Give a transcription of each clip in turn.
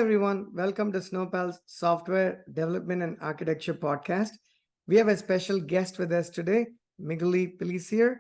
everyone, welcome to Snowpal's Software Development and Architecture Podcast. We have a special guest with us today, Magali Pelissier.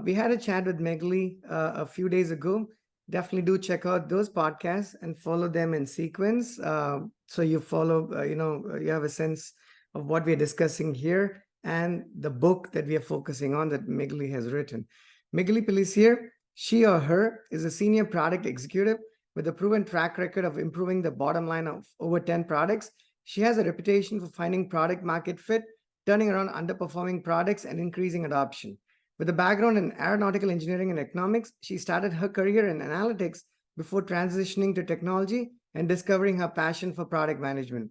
We had a chat with Magali a few days ago. Definitely do check out those podcasts and follow them in sequence. So you follow, you have a sense of what we're discussing here and the book that we are focusing on that Magali has written. Magali Pelissier, she or her, is a senior product executive with a proven track record of improving the bottom line of over 10 products. She has a reputation for finding product market fit, turning around underperforming products, and increasing adoption. With a background in aeronautical engineering and economics, she started her career in analytics before transitioning to technology and discovering her passion for product management.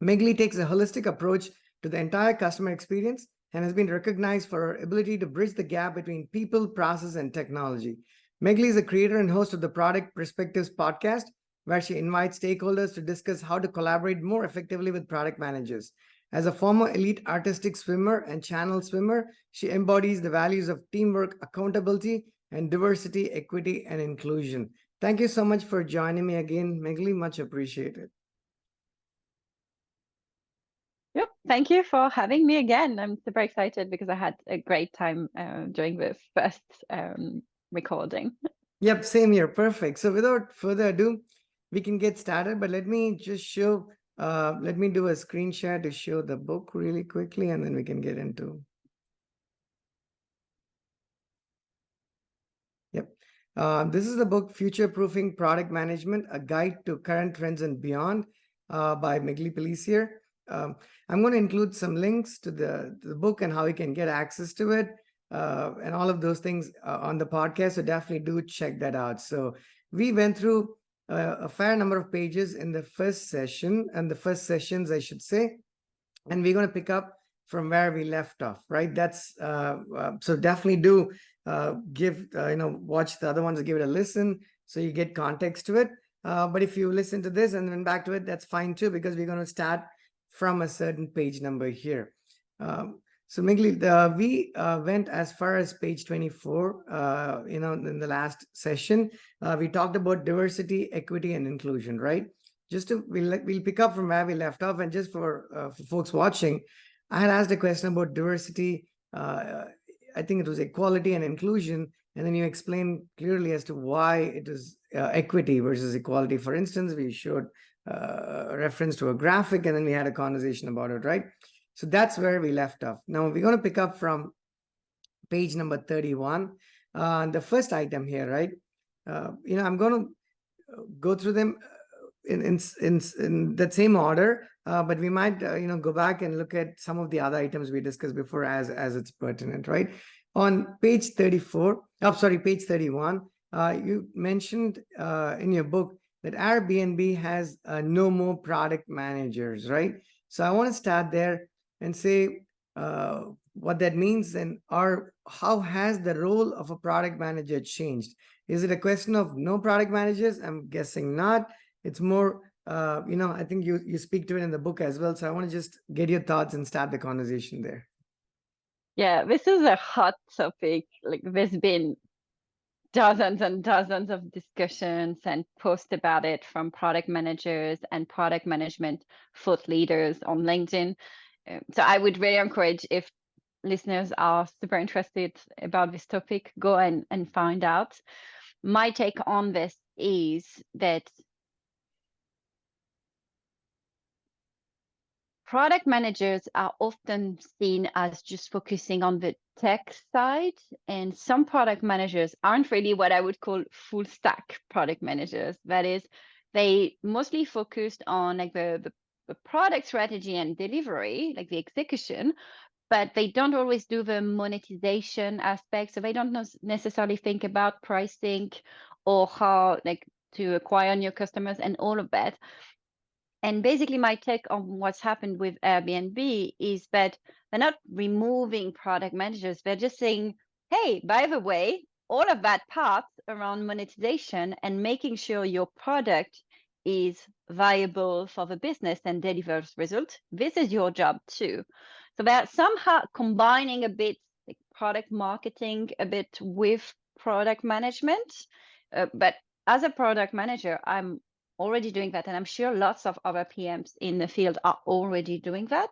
Magali takes a holistic approach to the entire customer experience and has been recognized for her ability to bridge the gap between people, process, and technology. Magali is the creator and host of the Product Perspectives podcast, where she invites stakeholders to discuss how to collaborate more effectively with product managers. As a former elite artistic swimmer and channel swimmer, she embodies the values of teamwork, accountability, and diversity, equity, and inclusion. Thank you so much for joining me again, Magali. Much appreciated. Yep, thank you for having me again. I'm super excited because I had a great time during the first recording. Yep, same here. Perfect. So without further ado, we can get started, but let me just show, let me do a screen share to show the book really quickly, and then we can get into. Yep. This is the book, Future Proofing Product Management, A Guide to Current Trends and Beyond by Magali Pelissier. I'm going to include some links to the book and how you can get access to it. And all of those things on the podcast. So definitely do check that out. So we went through a fair number of pages in the first session and the first sessions, I should say. And we're going to pick up from where we left off, right? That's so definitely do give, watch the other ones, give it a listen so you get context to it. But if you listen to this and then back to it, that's fine too, because we're going to start from a certain page number here. So Magali, we went as far as page 24, in the last session. We talked about diversity, equity, and inclusion, right? We'll pick up from where we left off. And just for folks watching, I had asked a question about diversity. I think it was equality and inclusion. And then you explained clearly as to why it is equity versus equality. For instance, we showed a reference to a graphic, and then we had a conversation about it, right? So that's where we left off. Now we're going to pick up from page number 31. The first item here, right? I'm going to go through them in that same order, but we might, go back and look at some of the other items we discussed before as it's pertinent, right? On page 34, page 31, you mentioned in your book that Airbnb has no more product managers, right? So I want to start there and say what that means, and how has the role of a product manager changed? Is it a question of no product managers? I'm guessing not. It's more, I think you speak to it in the book as well. So I want to just get your thoughts and start the conversation there. Yeah, this is a hot topic. Like, there's been dozens and dozens of discussions and posts about it from product managers and product management thought leaders on LinkedIn. So I would really encourage, if listeners are super interested about this topic, go and find out. My take on this is that product managers are often seen as just focusing on the tech side, and some product managers aren't really what I would call full stack product managers. That is, they mostly focused on like the product strategy and delivery, like the execution, but they don't always do the monetization aspect. So they don't necessarily think about pricing or how to acquire new customers and all of that. And basically my take on what's happened with Airbnb is that they're not removing product managers. They're just saying, hey, by the way, all of that part around monetization and making sure your product is viable for the business and delivers results, this is your job too. So they're somehow combining a bit like product marketing a bit with product management. But as a product manager, I'm already doing that. And I'm sure lots of other PMs in the field are already doing that.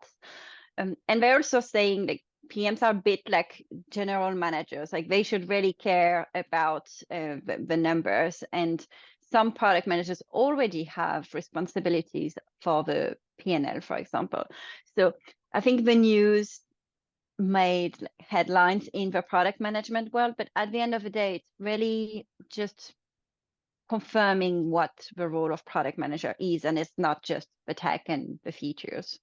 And they're also saying like PMs are a bit like general managers, like they should really care about the numbers. And some product managers already have responsibilities for the P&L, for example. So I think the news made headlines in the product management world, but at the end of the day, it's really just confirming what the role of product manager is, and it's not just the tech and the features.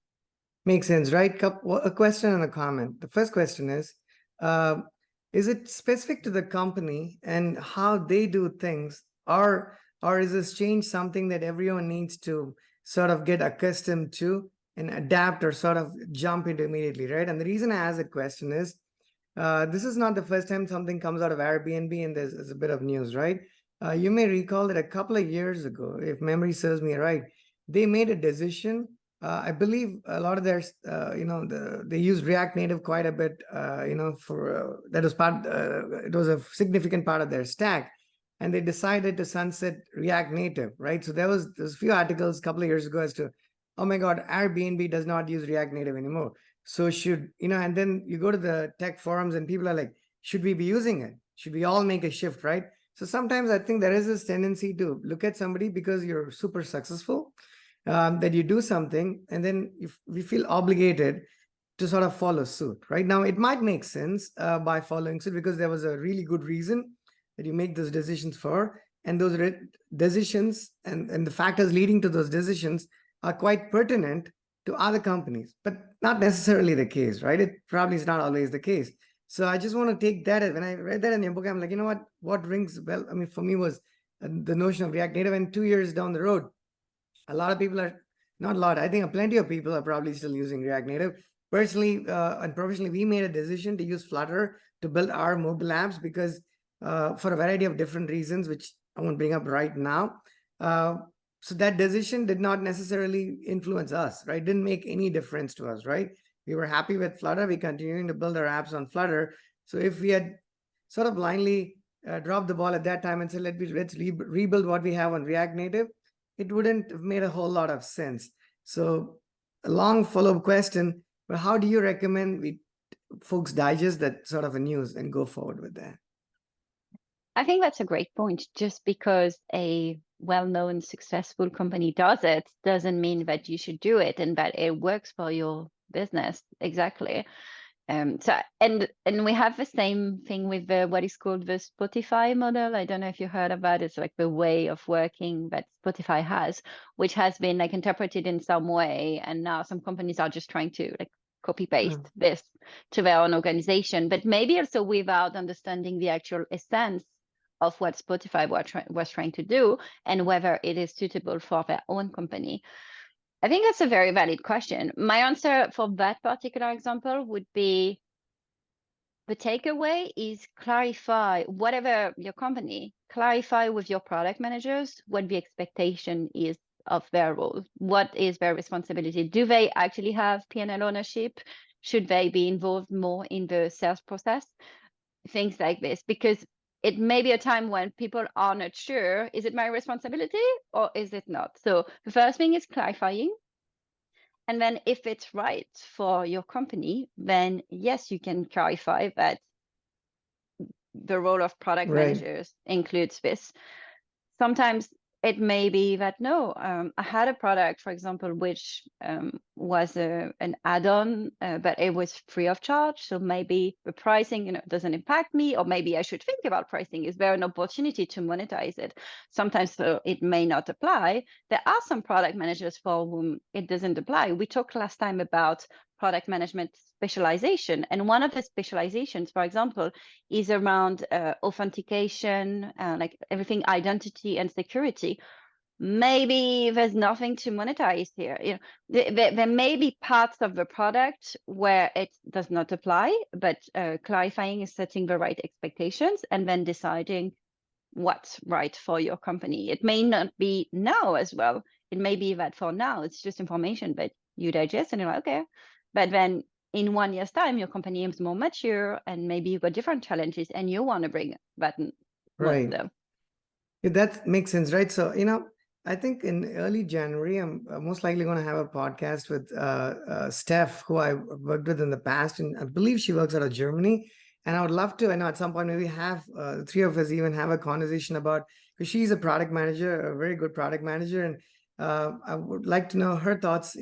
Makes sense, right? A question and a comment. The first question is it specific to the company and how they do things, or is this change something that everyone needs to sort of get accustomed to and adapt or sort of jump into immediately, right? And the reason I ask that question is this is not the first time something comes out of Airbnb and there's a bit of news, right? You may recall that a couple of years ago, if memory serves me right, they made a decision. I believe a lot of their, they use React Native quite a bit, for that was it was a significant part of their stack. And they decided to sunset React Native, right? So there's a few articles a couple of years ago as to, oh my God, Airbnb does not use React Native anymore. So and then you go to the tech forums and people are like, should we be using it? Should we all make a shift, right? So sometimes I think there is this tendency to look at somebody because you're super successful, that you do something and then we feel obligated to sort of follow suit. Right now, it might make sense by following suit because there was a really good reason that you make those decisions for, and those decisions and the factors leading to those decisions are quite pertinent to other companies, but not necessarily the case, right? It probably is not always the case. So I just want to take that. When I read that in your book, I'm like, you know what rings well, I mean, for me was the notion of React Native. And 2 years down the road, a lot of people are, not a lot, I think plenty of people are probably still using React Native. Personally and professionally, we made a decision to use Flutter to build our mobile apps because for a variety of different reasons, which I won't bring up right now. So that decision did not necessarily influence us, right? Didn't make any difference to us, right? We were happy with Flutter. We continuing to build our apps on Flutter. So if we had sort of blindly dropped the ball at that time and said, let's rebuild what we have on React Native, it wouldn't have made a whole lot of sense. So a long follow-up question, but how do you recommend folks digest that sort of a news and go forward with that? I think that's a great point. Just because a well-known successful company does it doesn't mean that you should do it and that it works for your business. Exactly. So and we have the same thing with what is called the Spotify model. I don't know if you heard about it. It's like the way of working that Spotify has, which has been like interpreted in some way, and now some companies are just trying to like copy paste this to their own organization, but maybe also without understanding the actual essence of what Spotify was trying to do and whether it is suitable for their own company. I think that's a very valid question. My answer for that particular example would be the takeaway is clarify, whatever your company, clarify with your product managers what the expectation is of their role. What is their responsibility? Do they actually have P&L ownership? Should they be involved more in the sales process? Things like this, because it may be a time when people are not sure, is it my responsibility or is it not? So the first thing is clarifying. And then if it's right for your company, then yes, you can clarify that the role of product managers includes this. Sometimes it may be that no, I had a product, for example, which was an add-on, but it was free of charge. So maybe the pricing, doesn't impact me, or maybe I should think about pricing. Is there an opportunity to monetize it? Sometimes it may not apply. There are some product managers for whom it doesn't apply. We talked last time about product management specialization, and one of the specializations, for example, is around authentication, like everything identity and security. Maybe there's nothing to monetize here. There may be parts of the product where it does not apply, but clarifying is setting the right expectations and then deciding what's right for your company. It may not be now as well. It may be that for now it's just information that you digest and you're like, okay, but then in 1 year's time, your company is more mature and maybe you've got different challenges and you want to bring that one of them. Yeah, that makes sense, right? So, I think in early January, I'm most likely going to have a podcast with Steph, who I worked with in the past, and I believe she works out of Germany. And I would love to, I know at some point maybe have the three of us even have a conversation about, because she's a product manager, a very good product manager, and I would like to know her thoughts,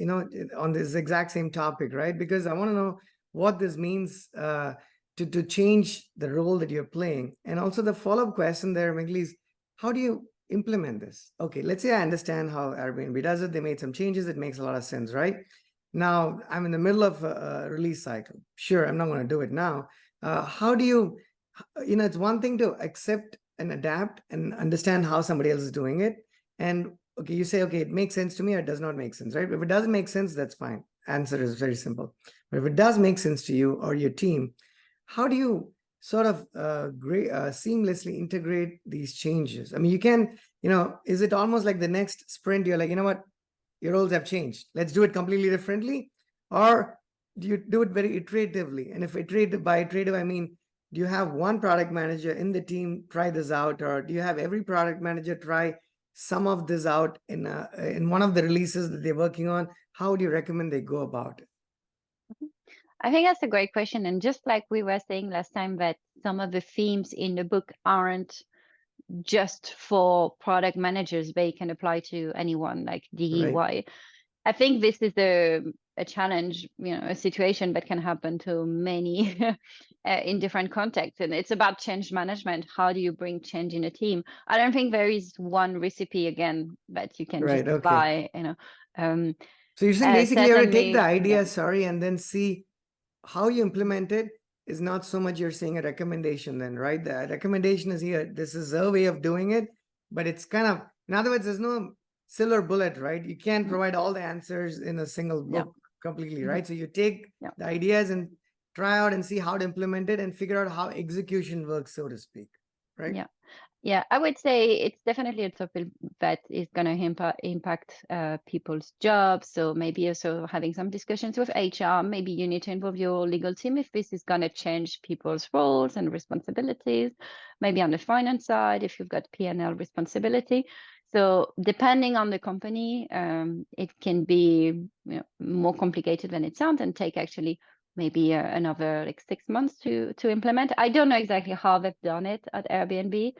on this exact same topic, right? Because I want to know what this means to change the role that you're playing, and also the follow-up question there, Magali, is how do you implement this? Okay, let's say I understand how Airbnb does it. They made some changes. It makes a lot of sense, right? Now I'm in the middle of a release cycle. Sure, I'm not going to do it now. How do you, it's one thing to accept and adapt and understand how somebody else is doing it. And okay, you say, okay, it makes sense to me or it does not make sense, right? If it doesn't make sense, that's fine. Answer is very simple. But if it does make sense to you or your team, how do you sort of seamlessly integrate these changes? I mean, you can, is it almost like the next sprint, you're like, you know what, your roles have changed, let's do it completely differently? Or do you do it very iteratively? And if iterative, by iterative, I mean, do you have one product manager in the team try this out, or do you have every product manager try some of this out in one of the releases that they're working on? How would you recommend they go about it? I think that's a great question. And just like we were saying last time, that some of the themes in the book aren't just for product managers, they can apply to anyone, like DEY. Right. I think this is a challenge, a situation that can happen to many in different contexts. And it's about change management. How do you bring change in a team? I don't think there is one recipe, again, that you can Right. just Okay. buy, So you're saying basically you have to take the certainly, idea, yeah. and then see how you implement it. Is not so much you're saying a recommendation then, right? The recommendation is here. This is a way of doing it, but it's kind of, in other words, there's no silver bullet, right? You can't Mm, provide all the answers in a single yeah. book completely, Mhm. right? So you take Yeah. the ideas and try out and see how to implement it and figure out how execution works, so to speak, right? Yeah. Yeah, I would say it's definitely a topic that is going to impact people's jobs. So maybe also having some discussions with HR. Maybe you need to involve your legal team if this is going to change people's roles and responsibilities. Maybe on the finance side, if you've got P&L responsibility. So depending on the company, it can be more complicated than it sounds and take actually maybe another like 6 months to implement. I don't know exactly how they've done it at Airbnb.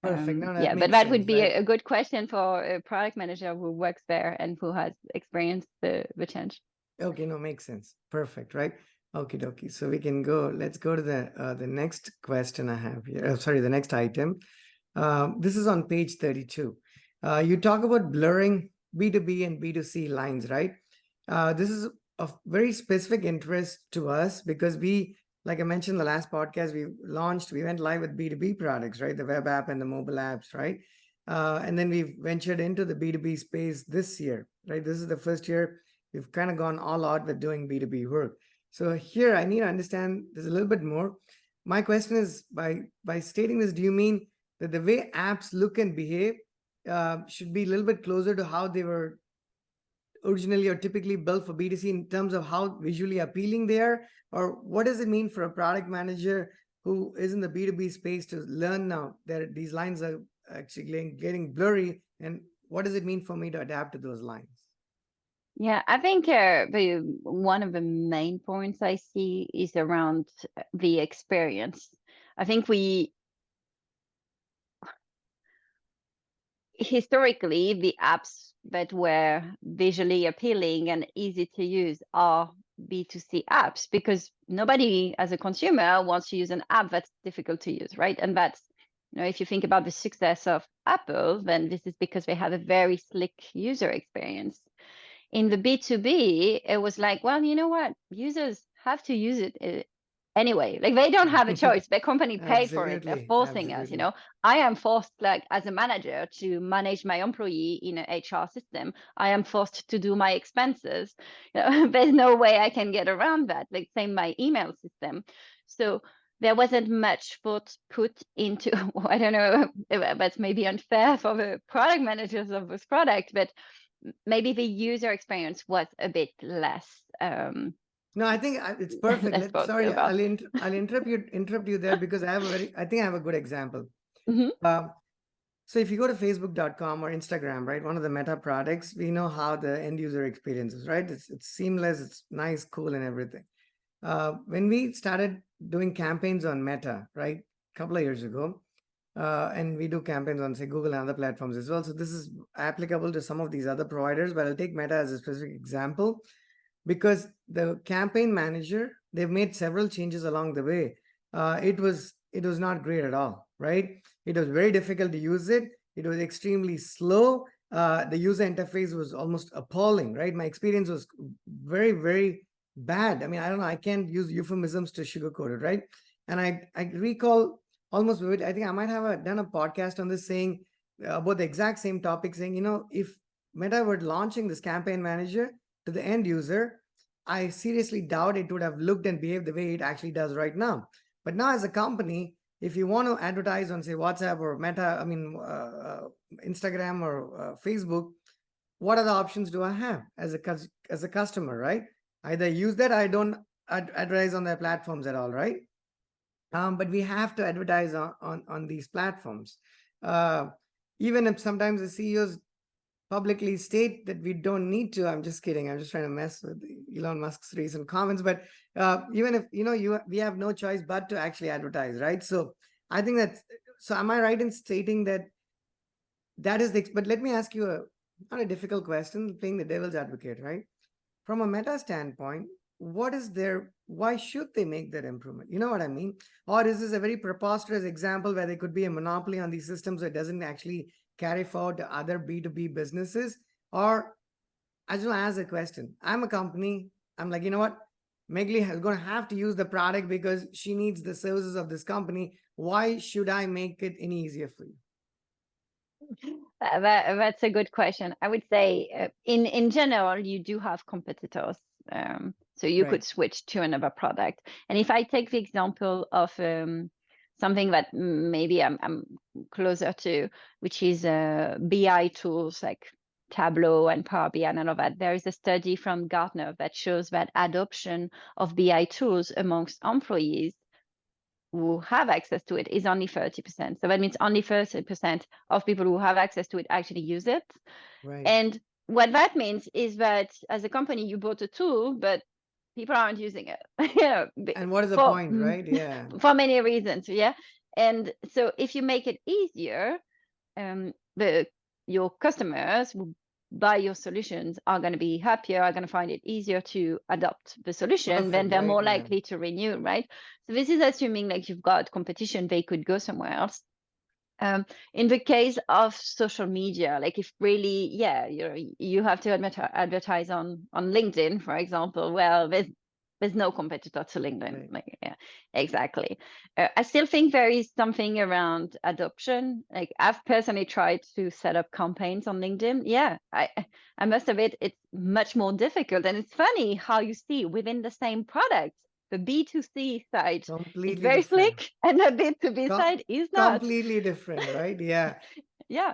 Perfect. No, that Yeah, but makes that would sense, be right? a good question for a product manager who works there and who has experienced the change. Okay, no, makes sense. Perfect, right? Okay, dokie. So we can go. Let's go to the next question I have here. Sorry, the next item. This is on page 32. You talk about blurring B2B and B2C lines, right? This is of very specific interest to us because we, like I mentioned the last podcast, we went live with B2B products, right? The web app and the mobile apps, right? And then we've ventured into the B2B space this year, right? This is the first year we've kind of gone all out with doing B2B work. So here I need to understand this a little bit more. My question is, by stating this, do you mean that the way apps look and behave should be a little bit closer to how they were originally or typically built for B2C in terms of how visually appealing they are? Or what does it mean for a product manager who is in the B2B space to learn now that these lines are actually getting blurry? And what does it mean for me to adapt to those lines? Yeah, I think one of the main points I see is around the experience. I think historically, the apps that were visually appealing and easy to use are B2C apps, because nobody as a consumer wants to use an app that's difficult to use, right? And that's, if you think about the success of Apple, then this is because they have a very slick user experience. In the B2B, it was like, well, you know what? Users have to use it anyway. Like, they don't have a choice. Their company paid for it. They're Absolutely, forcing us, absolutely. I am forced, like, as a manager, to manage my employee in an HR system. I am forced to do my expenses. There's no way I can get around that. Like, same my email system. So there wasn't much thought put into, I don't know, that's maybe unfair for the product managers of this product, but maybe the user experience was a bit less No, I think it's perfect. less thoughtful Sorry, about. I'll interrupt you there because I think I have a good example. Mhm. Uh, So if you go to facebook.com or Instagram, right, one of the Meta products, we know how the end user experience is, right? It's seamless, it's nice, cool, and everything. When we started doing campaigns on Meta, right, a couple of years ago, and we do campaigns on, say, Google and other platforms as well. So this is applicable to some of these other providers, but I'll take Meta as a specific example because the campaign manager, they've made several changes along the way. It was not great at all, right? It was very difficult to use it. It was extremely slow. The user interface was almost appalling, right? My experience was very, very bad. I mean, I don't know, I can't use euphemisms to sugarcoat it, right? And I recall almost vivid. I think I might have done a podcast on this saying about the exact same topic, saying, if Meta were launching this campaign manager to the end user, I seriously doubt it would have looked and behaved the way it actually does right now. But now, as a company, if you want to advertise on, say, WhatsApp or Meta, Instagram or Facebook, what other options do I have as a customer, right? Either use that, I don't advertise on their platforms at all, right? But we have to advertise on these platforms. Even if sometimes the CEOs publicly state that we don't need to. I'm just kidding. I'm just trying to mess with Elon Musk's recent comments. But even if we have no choice but to actually advertise, right? So I think that's. So am I right in stating that is the? But let me ask you not a difficult question, playing the devil's advocate, right? From a Meta standpoint, why should they make that improvement? You know what I mean? Or is this a very preposterous example where there could be a monopoly on these systems that doesn't actually carry forward to other B2B businesses? Or I just want to ask a question. I'm a company. I'm like, you know what? Magali is going to have to use the product because she needs the services of this company. Why should I make it any easier for you? That's a good question. I would say in general, you do have competitors. So you could switch to another product. And if I take the example of something that maybe I'm closer to, which is BI tools like Tableau and Power BI and all of that, there is a study from Gartner that shows that adoption of BI tools amongst employees who have access to it is only 30%. So that means only 30% of people who have access to it actually use it. Right. And what that means is that as a company, you bought a tool, but people aren't using it. And what is the point, right? Yeah. For many reasons, yeah. And so if you make it easier, your customers who buy your solutions are going to be happier, are going to find it easier to adopt the solution, then they're more likely to renew, right? So this is assuming like you've got competition, they could go somewhere else. In the case of social media, like if really, you have to advertise on LinkedIn, for example, well, there's no competitor to LinkedIn. Right. Like, yeah, exactly. I still think there is something around adoption. Like I've personally tried to set up campaigns on LinkedIn. Yeah, I must admit it's much more difficult. And it's funny how you see within the same product, the B2C side is very slick and the B2B side is not. Completely different, right? Yeah. Yeah.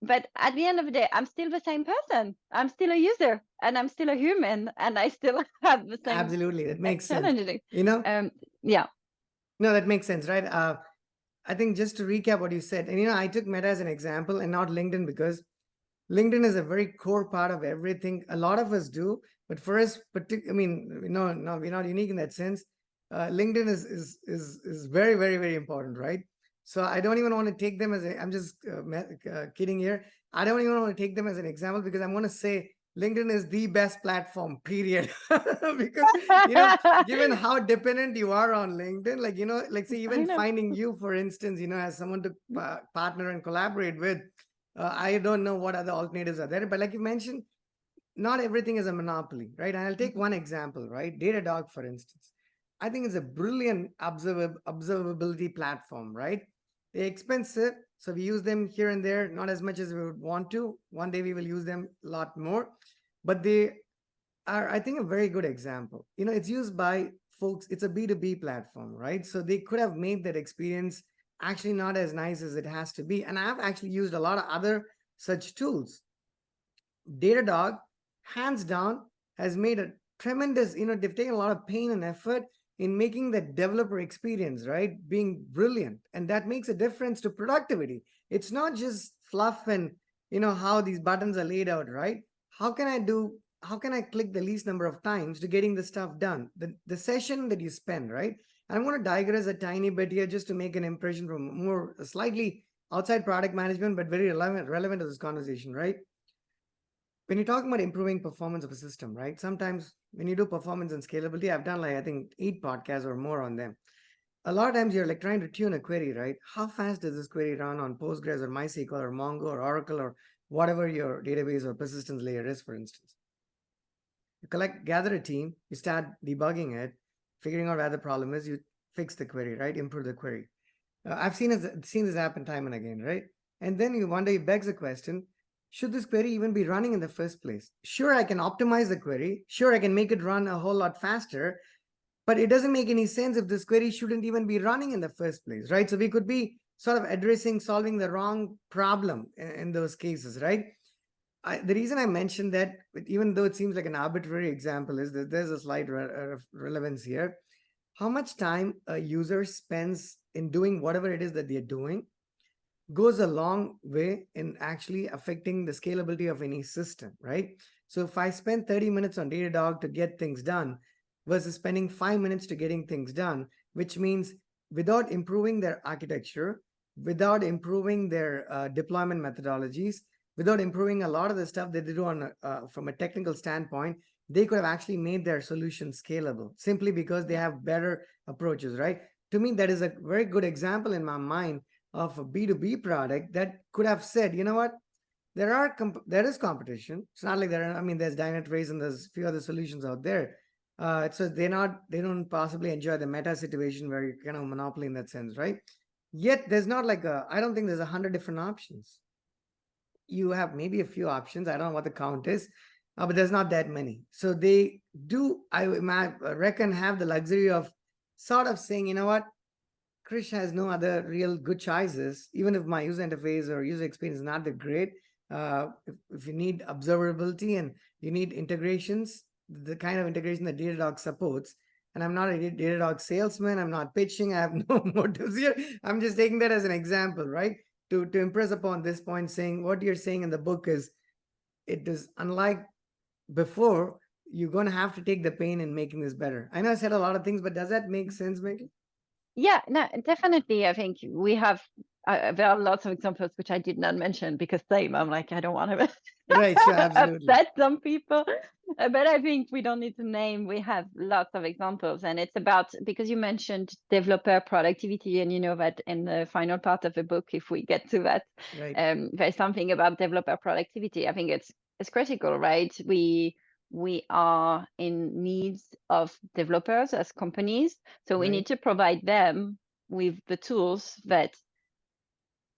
But at the end of the day, I'm still the same person. I'm still a user and I'm still a human and I still have the same. Absolutely. That makes sense. Challenging. Yeah. No, that makes sense, right? I think just to recap what you said, and I took Meta as an example and not LinkedIn because LinkedIn is a very core part of everything. A lot of us do, but for us, no, we're not unique in that sense. LinkedIn is very, very, very important, right? So I don't even want to take them as I'm just kidding here. I don't even want to take them as an example because I'm going to say LinkedIn is the best platform, period. Because, given how dependent you are on LinkedIn, like say even finding you, for instance, as someone to partner and collaborate with, I don't know what other alternatives are there. But like you mentioned, not everything is a monopoly, right? And I'll take one example, right? Datadog, for instance. I think it's a brilliant observability platform, right? They're expensive, so we use them here and there, not as much as we would want to. One day we will use them a lot more, but they are, I think, a very good example. It's used by folks, it's a B2B platform, right? So they could have made that experience actually not as nice as it has to be. And I've actually used a lot of other such tools. Datadog, hands down, has made a tremendous, they've taken a lot of pain and effort in making the developer experience, right, being brilliant. And that makes a difference to productivity. It's not just fluff and, how these buttons are laid out, right? How can I click the least number of times to getting the stuff done? The session that you spend, right? And I'm going to digress a tiny bit here just to make an impression from more slightly outside product management, but very relevant to this conversation, right? When you're talking about improving performance of a system, right? Sometimes when you do performance and scalability, I've done like I think 8 podcasts or more on them. A lot of times you're like trying to tune a query, right? How fast does this query run on Postgres or MySQL or Mongo or Oracle or whatever your database or persistence layer is, for instance? You gather a team, you start debugging it, figuring out where the problem is, you fix the query, right? Improve the query. I've seen this happen time and again, right? And then one day it begs the question, should this query even be running in the first place? Sure, I can optimize the query. Sure, I can make it run a whole lot faster, but it doesn't make any sense if this query shouldn't even be running in the first place, right? So we could be sort of solving the wrong problem in those cases, right? The reason I mentioned that, even though it seems like an arbitrary example, is that there's a slight relevance here. How much time a user spends in doing whatever it is that they're doing goes a long way in actually affecting the scalability of any system, right? So if I spend 30 minutes on Datadog to get things done versus spending 5 minutes to getting things done, which means without improving their architecture, without improving their deployment methodologies, without improving a lot of the stuff that they do on from a technical standpoint, they could have actually made their solution scalable simply because they have better approaches, right? To me, that is a very good example in my mind of a B2B product that could have said, you know what, there is competition. It's not like there's Dynatrace and there's a few other solutions out there. So they don't possibly enjoy the meta situation where you kind of monopoly in that sense, right? Yet there's not like I don't think there's 100 different options. You have maybe a few options. I don't know what the count is, but there's not that many. So they do, I reckon, have the luxury of sort of saying, you know what, Krish has no other real good choices, even if my user interface or user experience is not that great. If you need observability and you need integrations, the kind of integration that Datadog supports, and I'm not a Datadog salesman, I'm not pitching, I have no motives here. I'm just taking that as an example, right? To impress upon this point, saying what you're saying in the book is, it is unlike before, you're going to have to take the pain in making this better. I know I said a lot of things, but does that make sense, Megan? Yeah, no, definitely. I think we have there are lots of examples which I did not mention because I'm like, I don't want to Right, sure, absolutely. upset some people. But I think we don't need to name. We have lots of examples, and it's about, because you mentioned developer productivity, and you know that in the final part of the book, if we get to that, Right. there's something about developer productivity. I think it's critical, right? We are in needs of developers as companies, so we Right. need to provide them with the tools that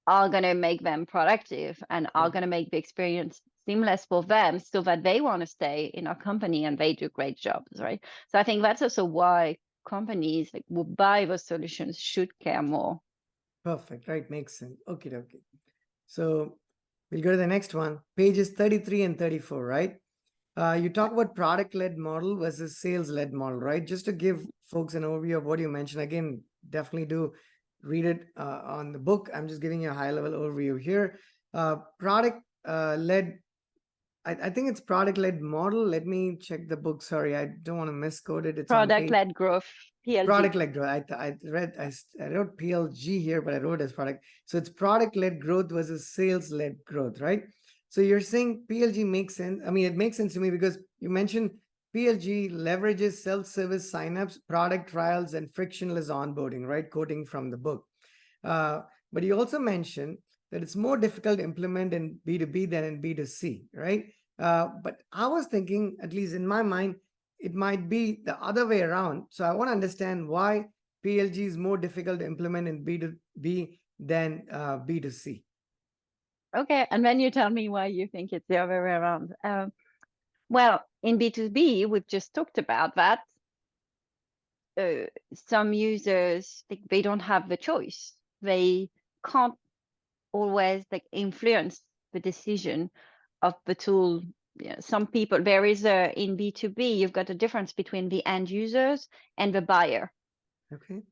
are going to make them productive and are going to make the experience seamless for them, so that they want to stay in our company and they do great jobs, right? So I think that's also why companies like who buy those solutions should care more. Perfect. Right. Makes sense. Okay. So we'll go to the next one, pages 33 and 34, right? You talk about product-led model versus sales-led model, right? Just to give folks an overview of what you mentioned. Again, definitely do read it on the book. I'm just giving you a high-level overview here. Product-led, I think it's product-led model. Let me check the book. Sorry, I don't want to misquote it. It's on page. Product-led growth, PLG. Product-led growth. I wrote PLG here, but I wrote as product. So it's product-led growth versus sales-led growth, right? So you're saying PLG makes sense. I mean, it makes sense to me because you mentioned PLG leverages self-service signups, product trials, and frictionless onboarding, right? Quoting from the book. But you also mentioned that it's more difficult to implement in B2B than in B2C, right? But I was thinking, at least in my mind, it might be the other way around. So I want to understand why PLG is more difficult to implement in B2B than B2C. Okay, and then you tell me why you think it's the other way around. Well, in B2B, we've just talked about that. Some users, they don't have the choice. They can't always influence the decision of the tool some people, there is in B2B, you've got a difference between the end users and the buyer. Okay.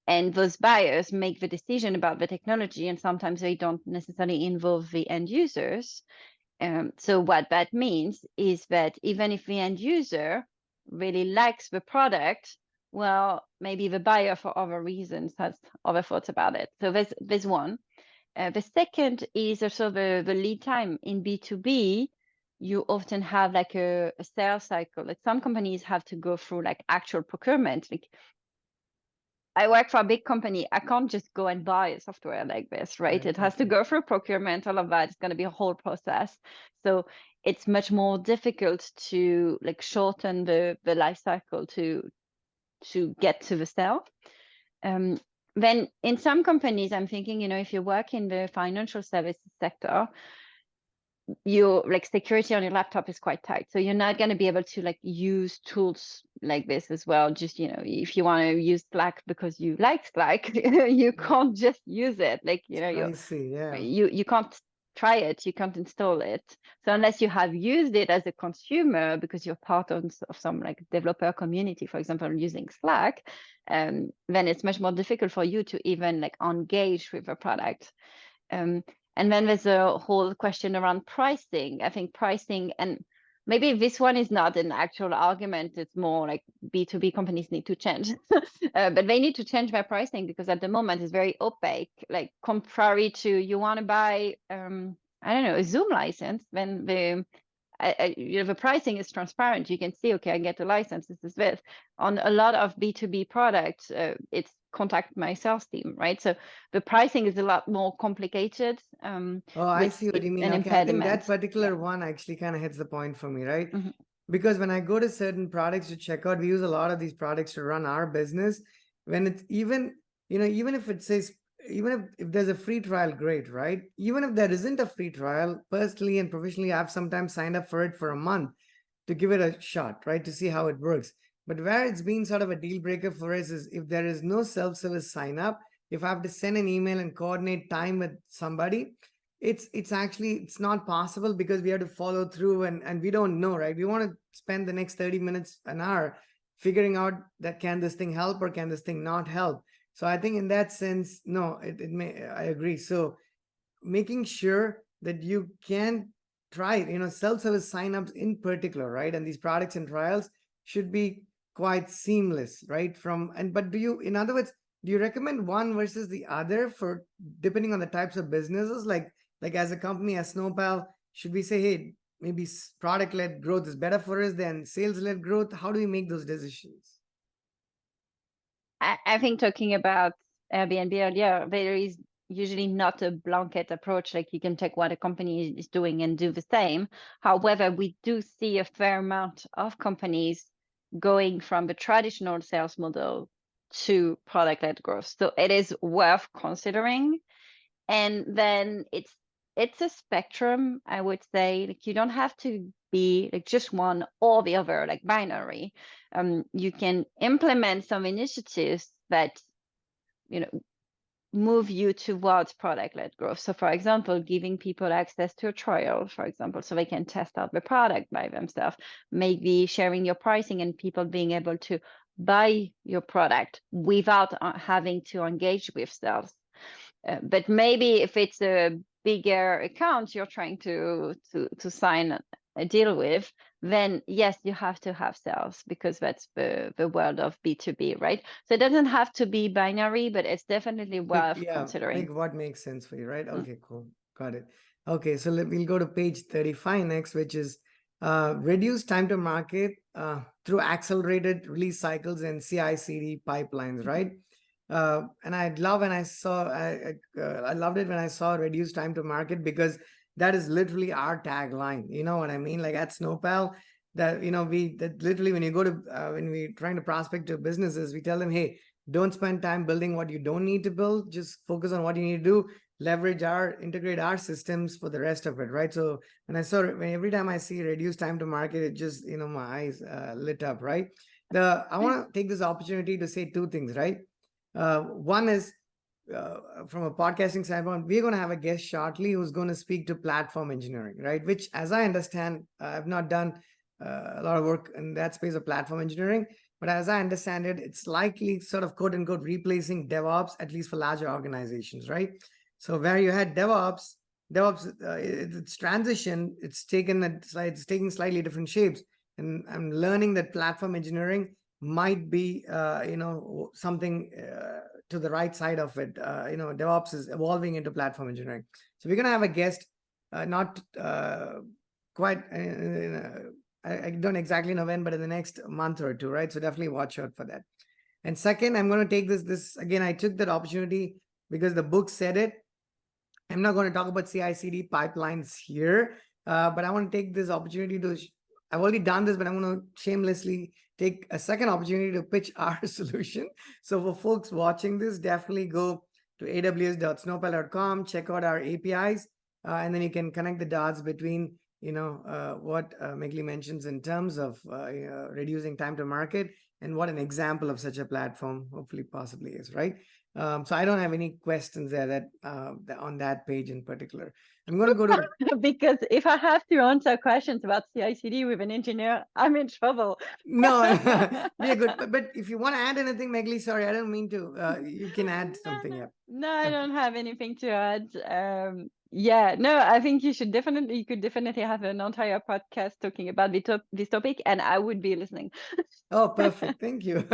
And those buyers make the decision about the technology, and sometimes they don't necessarily involve the end users. So what that means is that even if the end user really likes the product, well, maybe the buyer for other reasons has other thoughts about it. So there's one. The second is also the lead time in B2B. You often have like a sales cycle. Like some companies have to go through like actual procurement. Like I work for a big company. I can't just go and buy a software like this, right? It has to go through procurement, all of that. It's going to be a whole process. So it's much more difficult to like shorten the life cycle to get to the sale. Then in some companies, I'm thinking, if you work in the financial services sector, your like security on your laptop is quite tight, so you're not going to be able to like use tools like this as well. Just if you want to use Slack because you like Slack, you can't just use it. Like I see. Yeah. you can't try it, you can't install it. So unless you have used it as a consumer because you're part of some like developer community, for example, using Slack, then it's much more difficult for you to even like engage with a product. And then there's a whole question around pricing. I think pricing, and maybe this one is not an actual argument, it's more like B2B companies need to change. But they need to change their pricing because at the moment it's very opaque. Like contrary to you want to buy, I don't know, a Zoom license, then the pricing is transparent. You can see, okay, I get a license, this is this. On a lot of B2B products, it's contact my sales team, right? So the pricing is a lot more complicated. Oh, I Which see what is you mean. an Okay, I think that impediment. particular one actually kind of hits the point for me, right? Mhm. Because when I go to certain products to check out, we use a lot of these products to run our business. When it's even, even if it says, even if there's a free trial, great, right? Even if there isn't a free trial, personally and professionally, I've sometimes signed up for it for a month to give it a shot, right? To see how it works. But where it's been sort of a deal breaker for us is if there is no self-service sign up, if I have to send an email and coordinate time with somebody, it's not possible because we have to follow through and we don't know, right? We want to spend the next 30 minutes, an hour figuring out that can this thing help or can this thing not help. So I think in that sense, no, it may, I agree. So making sure that you can try it, self-service signups in particular, right? And these products and trials should be quite seamless, right? But in other words, do you recommend one versus the other for depending on the types of businesses? Like as a company, as Snowpal, should we say, hey, maybe product-led growth is better for us than sales-led growth? How do we make those decisions? I think talking about Airbnb earlier, there is usually not a blanket approach, like you can take what a company is doing and do the same. However, we do see a fair amount of companies going from the traditional sales model to product-led growth. So it is worth considering. And then it's a spectrum, I would say. Like you don't have to be like just one or the other, like binary. You can implement some initiatives that move you towards product-led growth. So for example, giving people access to a trial, for example, so they can test out the product by themselves, maybe sharing your pricing and people being able to buy your product without having to engage with sales. But maybe if it's a bigger account you're trying to sign a deal with, then yes, you have to have sales because that's the world of B2B, right? So it doesn't have to be binary, but it's definitely worth considering. What makes sense for you, right? Okay, cool. Got it. Okay, so we'll go to page 35 next, which is reduce time to market through accelerated release cycles and CI/CD pipelines, right? And I loved it when I saw reduce time to market because that is literally our tagline. You know what I mean? Like at Snowpal, that literally when you go to when we're trying to prospect to businesses, we tell them, hey, don't spend time building what you don't need to build. Just focus on what you need to do. Integrate our systems for the rest of it, right? So every time I see reduce time to market, it just my eyes lit up, right? I want to take this opportunity to say two things, right? One is from a podcasting standpoint, we're going to have a guest shortly who's going to speak to platform engineering, right? Which, as I understand, I've not done a lot of work in that space of platform engineering, but as I understand it, it's likely sort of quote unquote replacing DevOps, at least for larger organizations, right? So where you had DevOps, its transition, it's taking slightly different shapes, and I'm learning that platform engineering might be, something to the right side of it. DevOps is evolving into platform engineering. So we're going to have a guest, not quite. I don't exactly know when, but in the next month or two, right? So definitely watch out for that. And second, I'm going to take this again. I took that opportunity because the book said it. I'm not going to talk about CI/CD pipelines here, but I want to take this opportunity to. I've already done this, but I'm going to shamelessly take a second opportunity to pitch our solution. So for folks watching this, definitely go to aws.snowpal.com, check out our APIs, and then you can connect the dots between what Magali mentions in terms of reducing time to market and what an example of such a platform hopefully possibly is, right? So I don't have any questions there that on that page in particular. I'm going to go to because if I have to answer questions about CI/CD with an engineer, I'm in trouble. no, we are good. But if you want to add anything, Magali, sorry, I don't mean to. You can add something. Yeah. No, I Okay. don't have anything to add. Yeah, no, I think you could definitely have an entire podcast talking about this topic, and I would be listening. Oh, perfect. Thank you.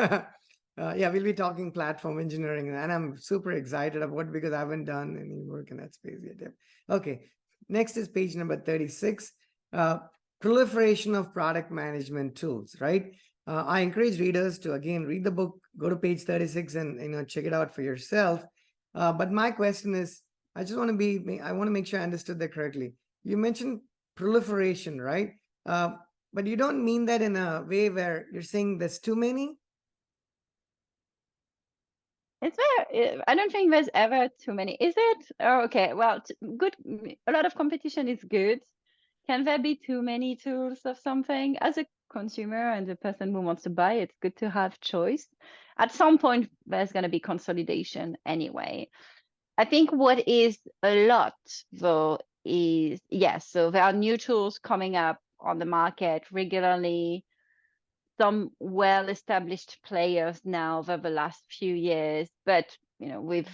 Yeah, we'll be talking platform engineering, and I'm super excited about it because I haven't done any work in that space yet. Yeah. Okay. Next is page number 36. Proliferation of product management tools, right? I encourage readers to again read the book, go to page 36 and check it out for yourself. But my question is, I want to make sure I understood that correctly. You mentioned proliferation, right? But you don't mean that in a way where you're saying there's too many? I don't think there's ever too many. Is it? Oh, okay. Well, good. A lot of competition is good. Can there be too many tools of something? As a consumer and the person who wants to buy, it's good to have choice. At some point, there's going to be consolidation anyway. I think what is a lot, though, is yes, so there are new tools coming up on the market regularly. Some well-established players now over the last few years, but with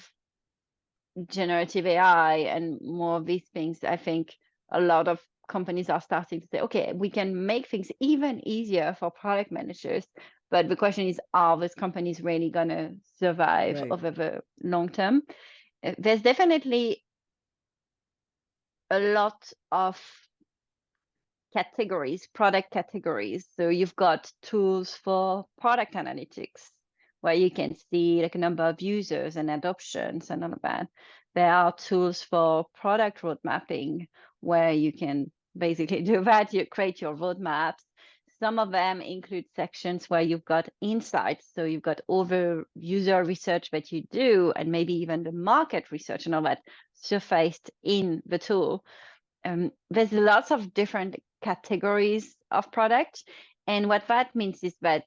generative AI and more of these things, I think a lot of companies are starting to say, okay, we can make things even easier for product managers. But the question is, are those companies really going to survive Right. over the long term? There's definitely a lot of categories, product categories. So you've got tools for product analytics, where you can see like a number of users and adoptions and all of that. There are tools for product road mapping, where you can basically do that. You create your roadmaps. Some of them include sections where you've got insights. So you've got all the user research that you do, and maybe even the market research and all that surfaced in the tool. There's lots of different categories of product. And what that means is that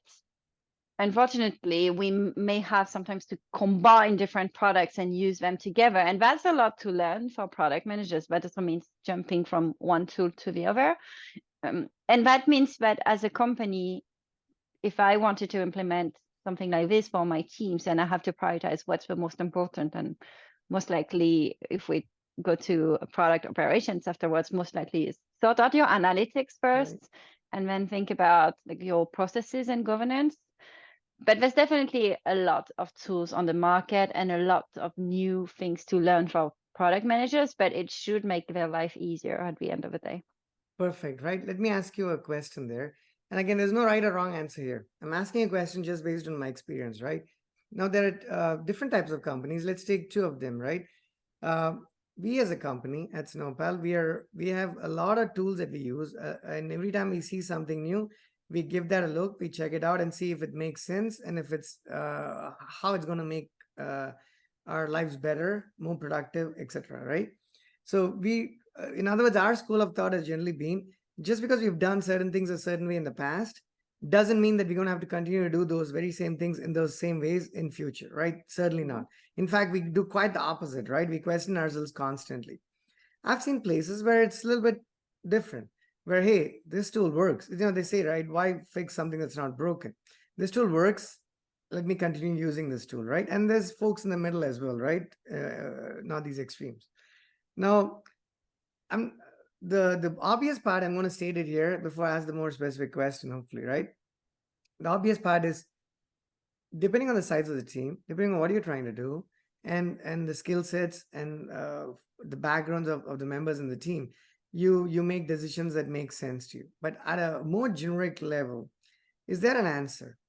unfortunately, we may have sometimes to combine different products and use them together. And that's a lot to learn for product managers. That also means jumping from one tool to the other. And that means that as a company, if I wanted to implement something like this for my teams, and I have to prioritize what's the most important, and most likely, if we go to product operations afterwards, most likely is sort out your analytics first, right, and then think about like your processes and governance. But there's definitely a lot of tools on the market and a lot of new things to learn for product managers, but it should make their life easier at the end of the day. Perfect, right? Let me ask you a question there. And again, there's no right or wrong answer here. I'm asking a question just based on my experience, right? Now, there are different types of companies. Let's take two of them, right? We as a company at Snowpal, we have a lot of tools that we use. And every time we see something new, we give that a look, we check it out and see if it makes sense and if it's how it's going to make our lives better, more productive, etc. Right? So in other words, our school of thought has generally been just because we've done certain things a certain way in the past doesn't mean that we're going to have to continue to do those very same things in those same ways in future, right? Certainly not. In fact, we do quite the opposite, right? We question ourselves constantly. I've seen places where it's a little bit different, where, hey, this tool works. They say, right? Why fix something that's not broken? This tool works. Let me continue using this tool, right? And there's folks in the middle as well, right? Not these extremes. Now, I'm the obvious part, I'm going to state it here before I ask the more specific question, hopefully, right? The obvious part is, depending on the size of the team, depending on what you're trying to do, and the skill sets and the backgrounds of the members in the team, you make decisions that make sense to you. But at a more generic level, is there an answer?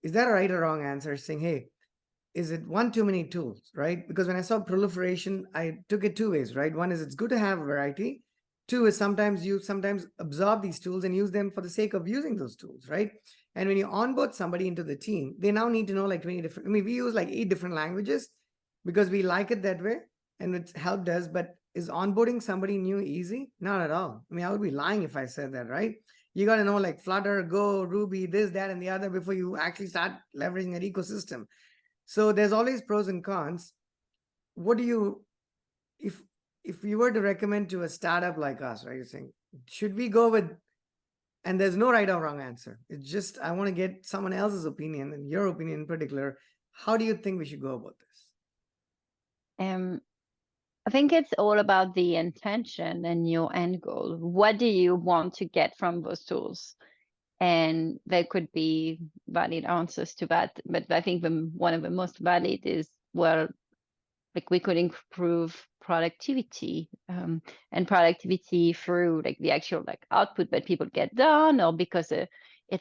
Is there a right or wrong answer saying, hey, is it one too many tools, right? Because when I saw proliferation, I took it two ways, right? One is it's good to have variety. Two is sometimes you absorb these tools and use them for the sake of using those tools, right? And when you onboard somebody into the team, they now need to know like 20 different, I mean, we use like 8 different languages because we like it that way and it's helped us. But is onboarding somebody new easy? Not at all. I mean, I would be lying if I said that, right? You got to know like Flutter, Go, Ruby, this, that, and the other before you actually start leveraging that ecosystem. So there's always pros and cons. What do you, if you were to recommend to a startup like us, right? You're saying, should we go with, and there's no right or wrong answer. It's just, I want to get someone else's opinion and your opinion in particular. How do you think we should go about this? I think it's all about the intention and your end goal. What do you want to get from those tools? And there could be valid answers to that. But I think one of the most valid is, well, like we could improve productivity and productivity through like the actual like output that people get done, or because it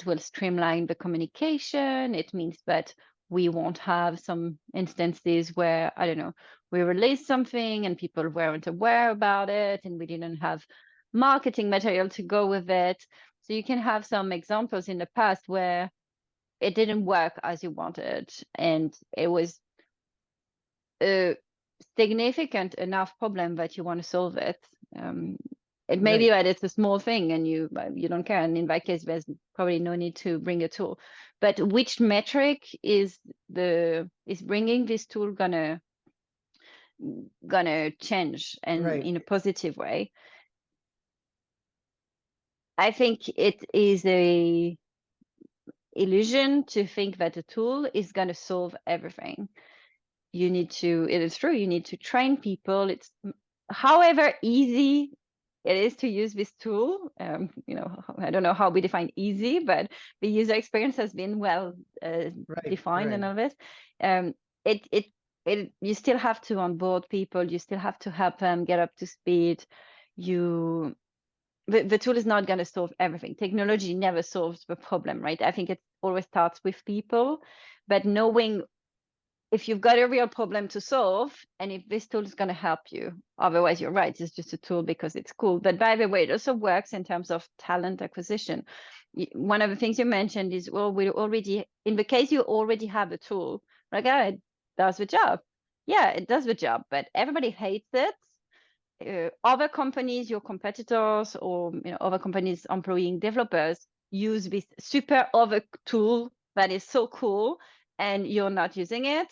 will streamline the communication. It means that we won't have some instances where, I don't know, we released something and people weren't aware about it and we didn't have marketing material to go with it. So you can have some examples in the past where it didn't work as you wanted, and it was a significant enough problem that you want to solve it. It may be that it's a small thing and you don't care, and in that case, there's probably no need to bring a tool. But which metric is bringing this tool gonna change, and in a positive way? I think it is a illusion to think that a tool is going to solve everything. It is true, you need to train people. It's however easy it is to use this tool. I don't know how we define easy, but the user experience has been well defined and all this. You still have to onboard people. You still have to help them get up to speed. The tool is not going to solve everything. Technology never solves the problem, right? I think it always starts with people, but knowing if you've got a real problem to solve and if this tool is going to help you. Otherwise, you're right, it's just a tool because it's cool. But by the way, it also works in terms of talent acquisition. One of the things you mentioned is, well, in the case you already have a tool, like, it does the job. Yeah, it does the job, but everybody hates it. Other companies, your competitors, or other companies employing developers use this super other tool that is so cool, and you're not using it,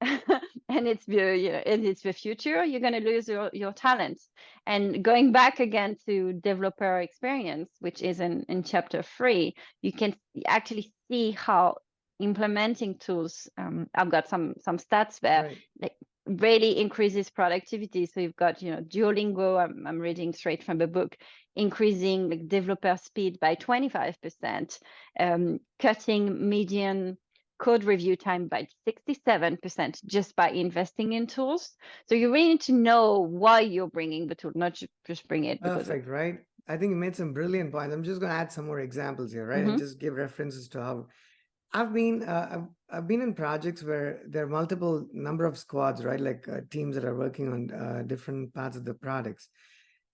and it's the future. You're going to lose your talents. And going back again to developer experience, which is in chapter 3, you can actually see how implementing tools. I've got some stats there. Like, really increases productivity. So you've got, Duolingo, I'm reading straight from the book, increasing like developer speed by 25%, cutting median code review time by 67% just by investing in tools. So you really need to know why you're bringing the tool, not just bring it. Perfect, right? I think you made some brilliant points. I'm just going to add some more examples here, right? And just give references to how I've been in projects where there are multiple number of squads, right? Like teams that are working on different parts of the products.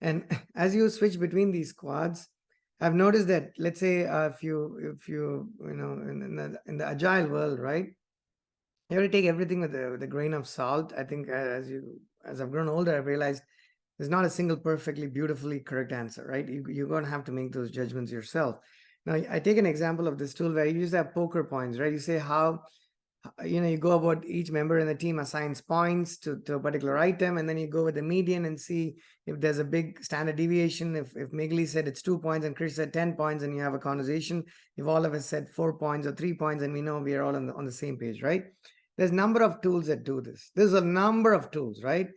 And as you switch between these squads, I've noticed that, let's say, if you in the agile world, right, you have to take everything with a grain of salt. I think as I've grown older, I've realized there's not a single perfectly beautifully correct answer, right? You're going to have to make those judgments yourself. Now, I take an example of this tool where you just have poker points, right? You say how, you go about each member in the team assigns points to a particular item, and then you go with the median and see if there's a big standard deviation. If Magali said it's 2 points and Chris said 10 points, and you have a conversation. If all of us said 4 points or 3 points, and we know we are all on the same page, right? There's a number of tools that do this. There's a number of tools, right?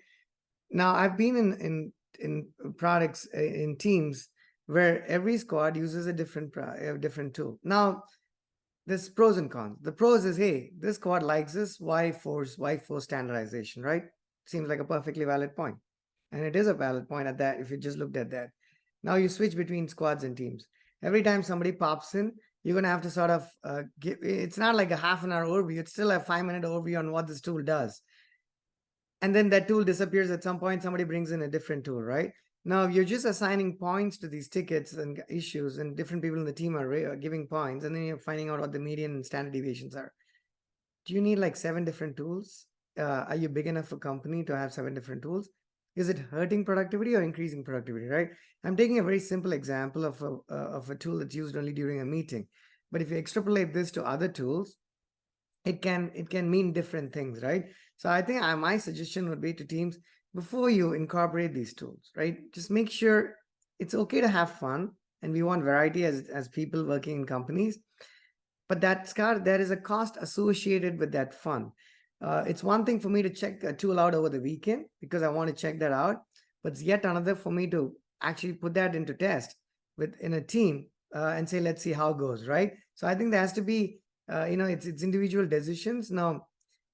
Now, I've been in products in teams where every squad uses a different tool. Now, there's pros and cons. The pros is, hey, this squad likes this. Why force standardization, right? Seems like a perfectly valid point. And it is a valid point at that if you just looked at that. Now you switch between squads and teams. Every time somebody pops in, you're going to have to sort of give, it's not like a half an hour overview. It's still a 5-minute overview on what this tool does. And then that tool disappears at some point. Somebody brings in a different tool, right? Now you're just assigning points to these tickets and issues, and different people in the team are giving points, and then you're finding out what the median and standard deviations are. Do you need like 7 different tools? Are you big enough a company to have 7 different tools? Is it hurting productivity or increasing productivity, right? I'm taking a very simple example of a tool that's used only during a meeting. But if you extrapolate this to other tools, it can mean different things, right? So I think my suggestion would be to teams, before you incorporate these tools, right, just make sure it's okay to have fun, and we want variety as people working in companies, but there is a cost associated with that fun. It's one thing for me to check a tool out over the weekend because I want to check that out, but it's yet another for me to actually put that into test in a team and say, let's see how it goes, right? So I think there has to be it's individual decisions. Now,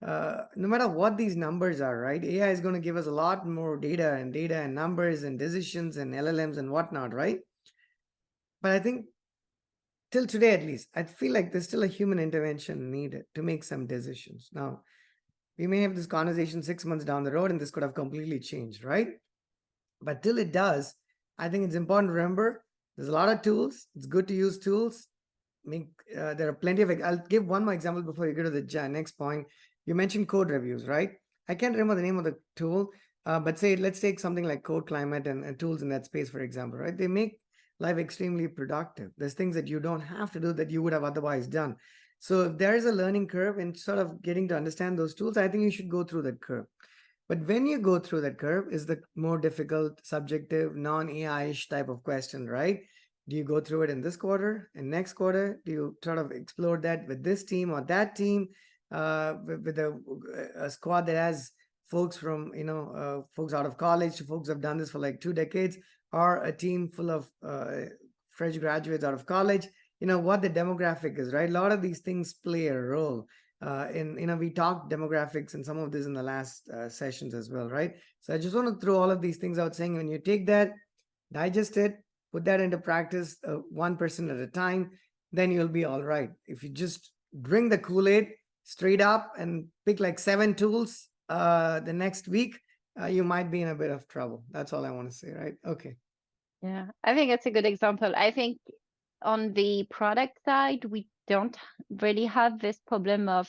no matter what these numbers are, right, AI is going to give us a lot more data and numbers and decisions and LLMs and whatnot, right? But I think till today, at least, I feel like there's still a human intervention needed to make some decisions. Now, we may have this conversation 6 months down the road, and this could have completely changed, right? But till it does, I think it's important to remember there's a lot of tools. It's good to use tools. There are plenty of. I'll give one more example before you go to the next point. You mentioned code reviews, right? I can't remember the name of the tool, but let's take something like Code Climate and tools in that space, for example, right? They make life extremely productive. There's things that you don't have to do that you would have otherwise done. So if there is a learning curve in sort of getting to understand those tools, I think you should go through that curve. But when you go through that curve is the more difficult, subjective, non-AI-ish type of question, right? Do you go through it in this quarter and next quarter? Do you sort of explore that with this team or that team, with a squad that has folks from, folks out of college to folks who have done this for like 2 decades, or a team full of fresh graduates out of college? What the demographic is, right? A lot of these things play a role. We talked demographics and some of this in the last sessions as well, right? So I just want to throw all of these things out, saying when you take that, digest it, put that into practice 1% at a time, then you'll be all right. If you just drink the Kool-Aid straight up and pick like 7 tools the next week, you might be in a bit of trouble. That's all I want to say, right? Okay. Yeah, I think that's a good example. I think on the product side, we don't really have this problem of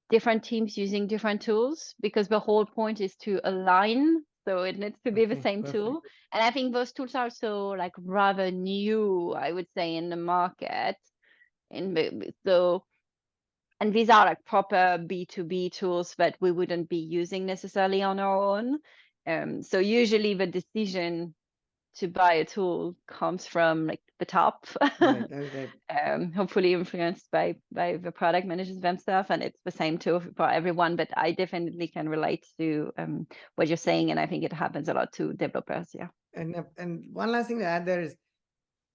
different teams using different tools, because the whole point is to align. So it needs to be the same tool. And I think those tools are also like rather new, I would say, in the market. And these are like proper B2B tools that we wouldn't be using necessarily on our own. So usually the decision to buy a tool comes from like the top, Right. hopefully influenced by the product managers themselves, and it's the same tool for everyone. But I definitely can relate to what you're saying, and I think it happens a lot to developers. Yeah. And one last thing to add there is,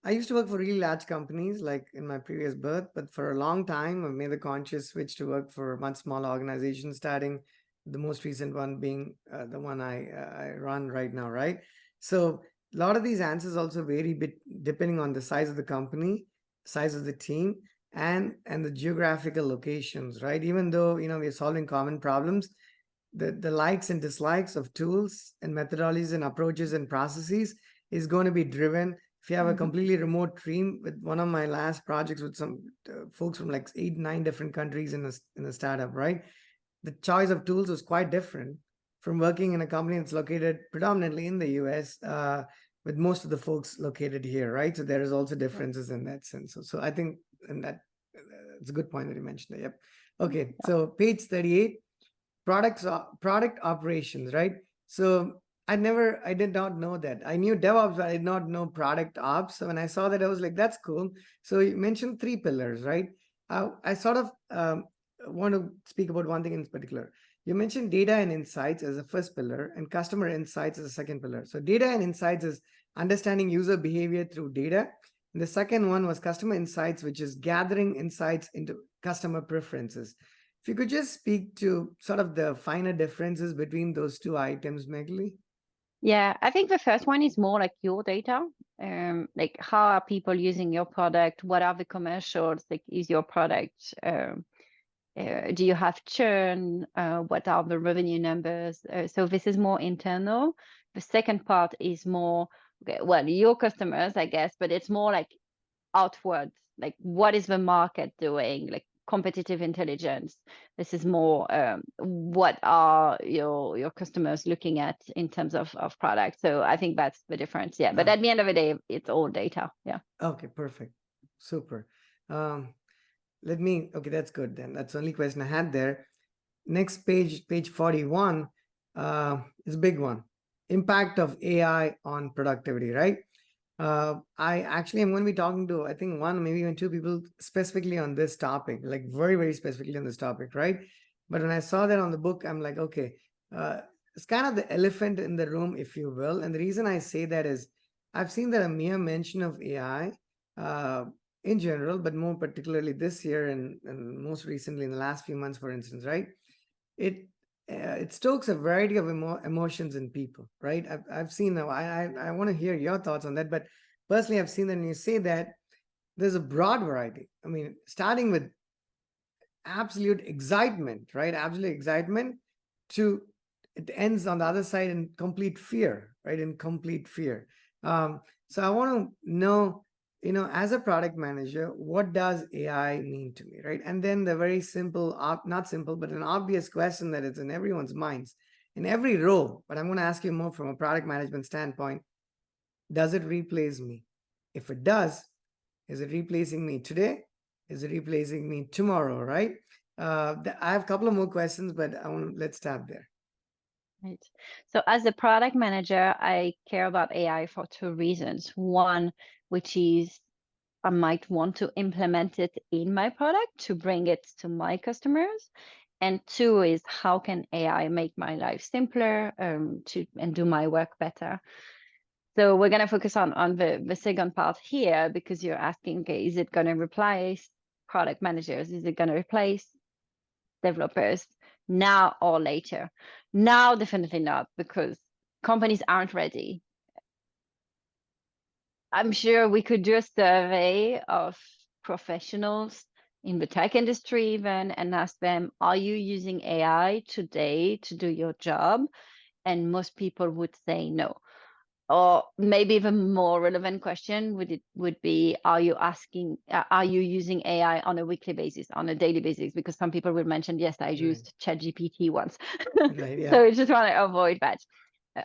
I used to work for really large companies like in my previous birth, but for a long time, I've made the conscious switch to work for much smaller organizations, starting the most recent one being the one I run right now, right? So a lot of these answers also vary depending on the size of the company, size of the team, and the geographical locations, right? Even though, we're solving common problems, the likes and dislikes of tools and methodologies and approaches and processes is going to be driven. If you have a completely remote team, with one of my last projects with some folks from like 8-9 different countries in a startup, right? The choice of tools was quite different from working in a company that's located predominantly in the US, with most of the folks located here, right? So there is also differences in that sense. So I think, and that it's a good point that you mentioned. Yep. Okay. So page 38, product operations, right? So I did not know that. I knew DevOps, but I did not know product ops. So when I saw that, I was like, that's cool. So you mentioned 3 pillars, right? I sort of want to speak about one thing in particular. You mentioned data and insights as a first pillar and customer insights as a second pillar. So data and insights is understanding user behavior through data. And the second one was customer insights, which is gathering insights into customer preferences. If you could just speak to sort of the finer differences between those 2 items, Magali. Yeah, I think the first one is more like your data. Like how are people using your product? What are the commercials? Like, is your product do you have churn? What are the revenue numbers? So this is more internal. The second part is more, okay, well, your customers, I guess, but it's more like outwards. Like, what is the market doing? Like competitive intelligence. This is more what are your customers looking at in terms of product. So I think that's the difference. Yeah, but at the end of the day, it's all data. Yeah. Okay, perfect. Super. Okay, that's good then. That's the only question I had there. Next page 41 is a big one. Impact of AI on productivity, right? I actually am going to be talking to, I think, 1, maybe even 2 people specifically on this topic, like very, very specifically on this topic, right? But when I saw that on the book, I'm like, okay, it's kind of the elephant in the room, if you will. And the reason I say that is I've seen that a mere mention of AI in general, but more particularly this year and most recently in the last few months, for instance, right? It stokes a variety of emotions in people, right? I've seen that. I want to hear your thoughts on that, but personally, I've seen that when you say that, there's a broad variety. I mean, starting with absolute excitement, right? Absolute excitement to it ends on the other side in complete fear, right? In complete fear. So I want to know, as a product manager, what does AI mean to me, right? And then the very simple, not simple, but an obvious question that is in everyone's minds, in every role, but I'm going to ask you more from a product management standpoint. Does it replace me? If it does, is it replacing me today? Is it replacing me tomorrow, right? I have a couple of more questions, but let's start there. Right. So as a product manager, I care about AI for 2 reasons. One, which is I might want to implement it in my product to bring it to my customers. And 2 is how can AI make my life simpler and do my work better. So we're going to focus on the second part here because you're asking, okay, is it going to replace product managers? Is it going to replace developers now or later? Now, definitely not, because companies aren't ready. I'm sure we could do a survey of professionals in the tech industry even and ask them, are you using AI today to do your job? And most people would say no. Or maybe the more relevant question would be, are you using AI on a weekly basis, on a daily basis? Because some people will mention, yes, I used ChatGPT once. Right, yeah. So I just want to avoid that.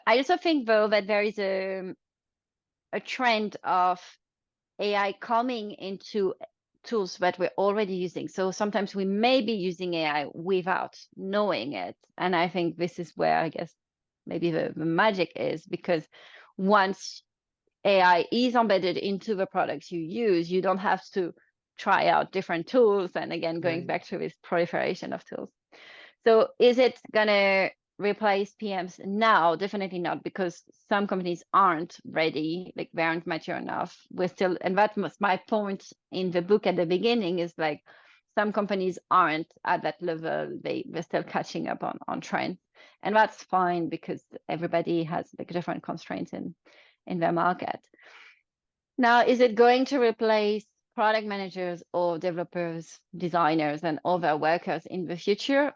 I also think, though, that there is a trend of AI coming into tools that we're already using. So sometimes we may be using AI without knowing it. And I think this is where, I guess, maybe the magic is, because once AI is embedded into the products you use, you don't have to try out different tools. And again, going back to this proliferation of tools. So is it going to replace PMs now? Definitely not, because some companies aren't ready, like they aren't mature enough. We're still, and that was my point in the book at the beginning, is like some companies aren't at that level. They're still catching up on trends. And that's fine, because everybody has like different constraints in their market. Now, is it going to replace product managers or developers, designers, and other workers in the future?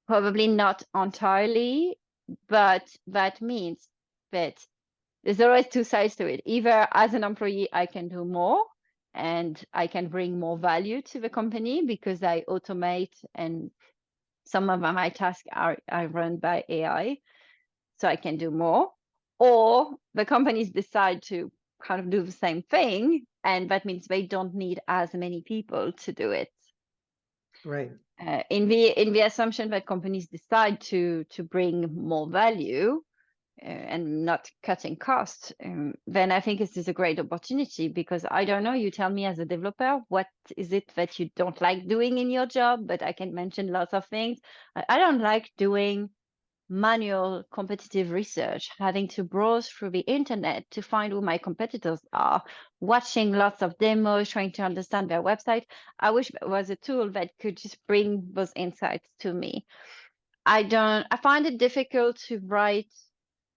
Probably not entirely, but that means that there's always 2 sides to it. Either as an employee, I can do more and I can bring more value to the company because I automate, and some of my tasks are run by AI, so I can do more. or the companies decide to kind of do the same thing, and that means they don't need as many people to do it. Right. In the assumption that companies decide to bring more value, and not cutting costs, then I think this is a great opportunity, because I don't know, you tell me as a developer, what is it that you don't like doing in your job? But I can mention lots of things. I don't like doing manual competitive research, having to browse through the internet to find who my competitors are, watching lots of demos, trying to understand their website. I wish there was a tool that could just bring those insights to me. I find it difficult to write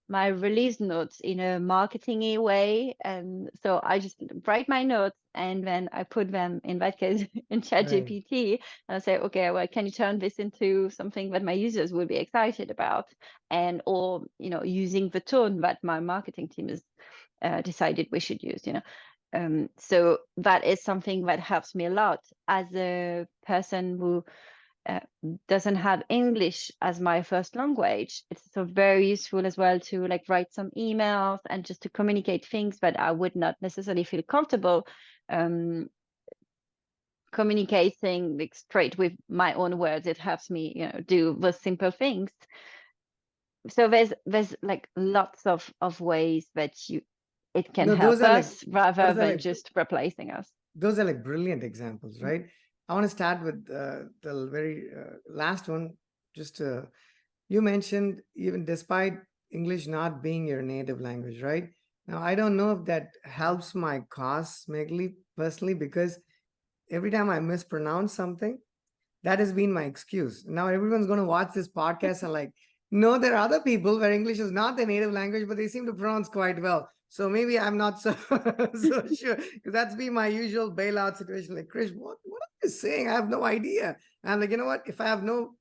my release notes in a marketing-y way. And so I just write my notes, and then I put them, in that case, in Right. ChatGPT, and I say, okay, well, can you turn this into something that my users will be excited about? And, or, using the tone that my marketing team has decided we should use. So that is something that helps me a lot as a person who uh, doesn't have English as my first language. It's so very useful as well to like write some emails and just to communicate things that I would not necessarily feel comfortable um, communicating like straight with my own words. It helps me, do the simple things. So there's like lots of ways that it can No, those help are like us rather those are than like just replacing us. those are like brilliant examples, right? I want to start with the very last one. Just you mentioned, even despite English not being your native language, right? Now, I don't know if that helps my cause, Megli, personally, because every time I mispronounce something, that has been my excuse. Now everyone's going to watch this podcast and like, no, there are other people where English is not their native language, but they seem to pronounce quite well. So maybe I'm not so so sure, because that's been my usual bailout situation. Like, Krish, what are you saying? I have no idea. And I'm like, you know what? If I have no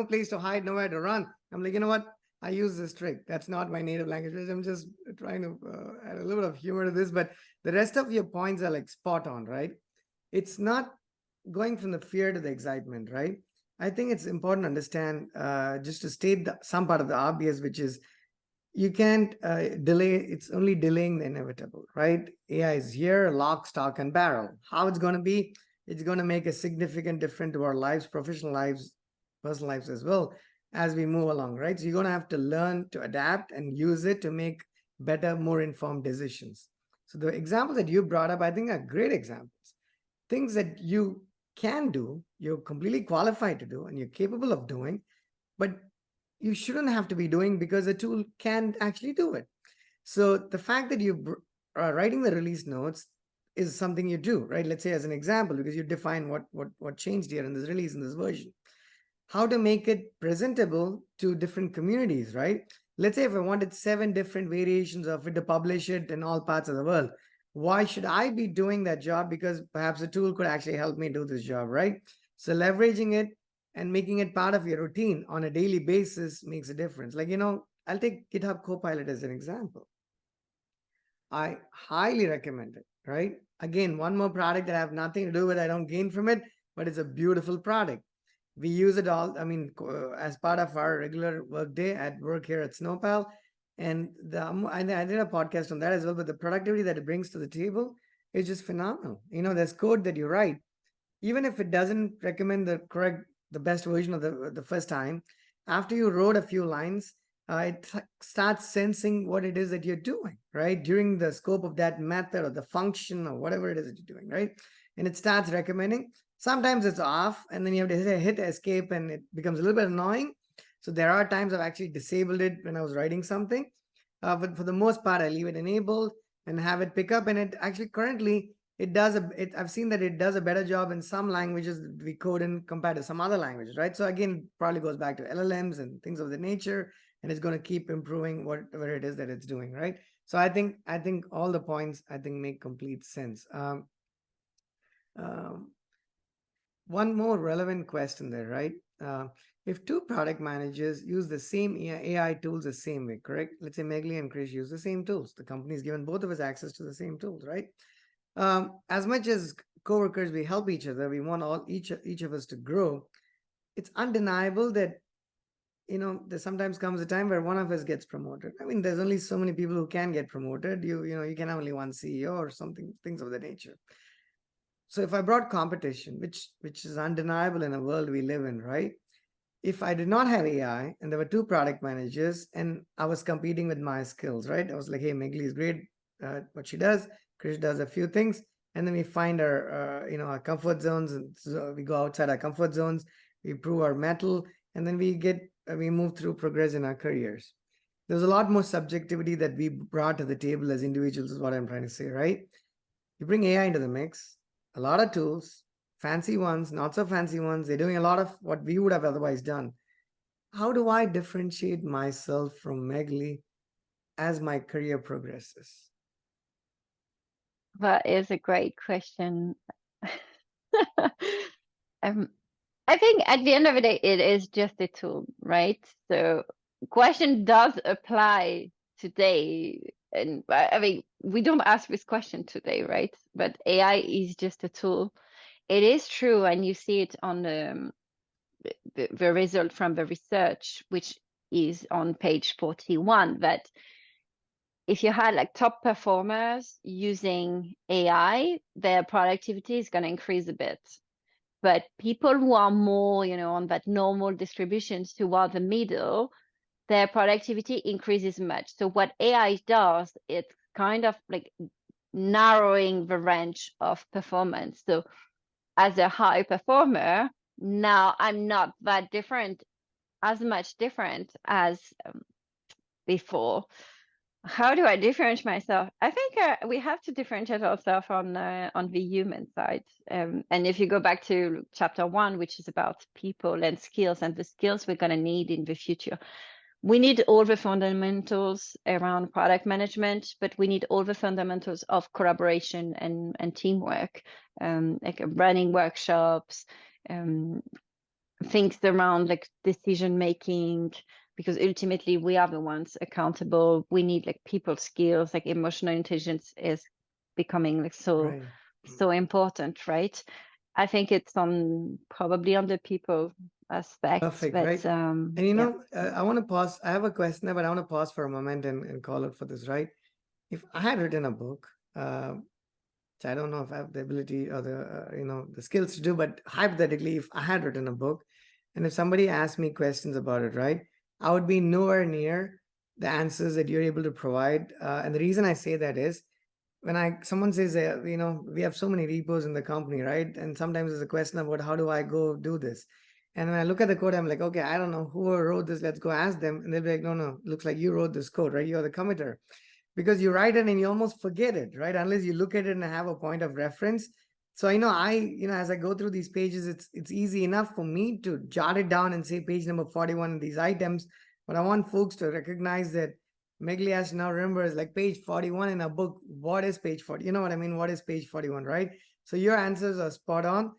place to hide, nowhere to run, I'm like, you know what? I use this trick. That's not my native language. I'm just trying to add a little bit of humor to this, but the rest of your points are like spot on, right? It's not going from the fear to the excitement, right? I think it's important to understand, just to state some part of the obvious, which is you can't delay, it's only delaying the inevitable, right? AI is here, lock, stock, and barrel. How it's going to be, it's going to make a significant difference to our lives, professional lives, personal lives as well, as we move along, right? So you're going to have to learn to adapt and use it to make better, more informed decisions. So the examples that you brought up, I think, are great examples. Things that you can do, you're completely qualified to do, and you're capable of doing, but you shouldn't have to be doing because a tool can actually do it. So the fact that you are writing the release notes is something you do, right? Let's say as an example, because you define what changed here in this release, in this version, how to make it presentable to different communities, right? Let's say if I wanted 7 different variations of it to publish it in all parts of the world, why should I be doing that job? Because perhaps a tool could actually help me do this job, right? So leveraging it and making it part of your routine on a daily basis makes a difference. Like, I'll take GitHub Copilot as an example. I highly recommend it, right? Again, one more product that I have nothing to do with, I don't gain from it, but it's a beautiful product. We use it all, I mean, as part of our regular work day at work here at Snowpal. And I did a podcast on that as well, but the productivity that it brings to the table is just phenomenal. There's code that you write, even if it doesn't recommend the best version of the first time, after you wrote a few lines, it starts sensing what it is that you're doing, right? During the scope of that method or the function or whatever it is that you're doing, right? And it starts recommending. Sometimes it's off, and then you have to hit escape, and it becomes a little bit annoying. So there are times I've actually disabled it when I was writing something. But for the most part, I leave it enabled and have it pick up. And it actually currently I've seen that it does a better job in some languages that we code in compared to some other languages, right? So again, probably goes back to LLMs and things of the nature, and it's going to keep improving whatever it is that it's doing, right? So I think all the points make complete sense. Um, One more relevant question there, right? If 2 product managers use the same AI tools the same way, correct? Let's say Megli and Krish use the same tools. The company's given both of us access to the same tools, right? As much as coworkers, we help each other. We want each of us to grow. It's undeniable that there sometimes comes a time where one of us gets promoted. I mean, there's only so many people who can get promoted. You can have only one CEO or something, things of that nature. So if I brought competition, which is undeniable in a world we live in, right? If I did not have AI and there were two product managers and I was competing with my skills, right? I was like, hey, Megli is great, what she does. Krish does a few things, and then we find our comfort zones, and so we go outside our comfort zones. We prove our mettle, and then we move through progress in our careers. There's a lot more subjectivity that we brought to the table as individuals, is what I'm trying to say, right? You bring AI into the mix, a lot of tools, fancy ones, not so fancy ones. They're doing a lot of what we would have otherwise done. How do I differentiate myself from Megli as my career progresses? That is a great question. I think at the end of the day, it is just a tool, right? So question does apply today. And I mean, we don't ask this question today, right? But AI is just a tool. It is true, and you see it on the result from the research, which is on page 41, that if you had like top performers using AI, their productivity is going to increase a bit. But people who are more, on that normal distributions toward the middle, their productivity increases much. So what AI does, it's kind of like narrowing the range of performance. So as a high performer, now I'm not that different, as much different as before. How do I differentiate myself? I think we have to differentiate ourselves on the human side. And if you go back to chapter 1, which is about people and skills and the skills we're going to need in the future, we need all the fundamentals around product management, but we need all the fundamentals of collaboration and teamwork, like running workshops, things around like decision making, because ultimately we are the ones accountable. We need like people skills, like emotional intelligence is becoming like so important, right? I think it's probably on the people aspect. Perfect, but right? And I want to pause. I have a question there, but I want to pause for a moment and call it for this, right? If I had written a book, which I don't know if I have the ability or the skills to do, but hypothetically, if I had written a book, and if somebody asked me questions about it, right, I would be nowhere near the answers that you're able to provide. And the reason I say that is when someone says, we have so many repos in the company, right? And sometimes there's a question about how do I go do this? And when I look at the code, I'm like, okay, I don't know who wrote this. Let's go ask them. And they'll be like, no, looks like you wrote this code, right? You're the committer. Because you write it and you almost forget it, right? Unless you look at it and have a point of reference. So as I go through these pages, it's easy enough for me to jot it down and say page number 41 in these items. But I want folks to recognize that Magali has to now remember is like page 41 in a book. What is page 40? You know what I mean? What is page 41, right? So your answers are spot on.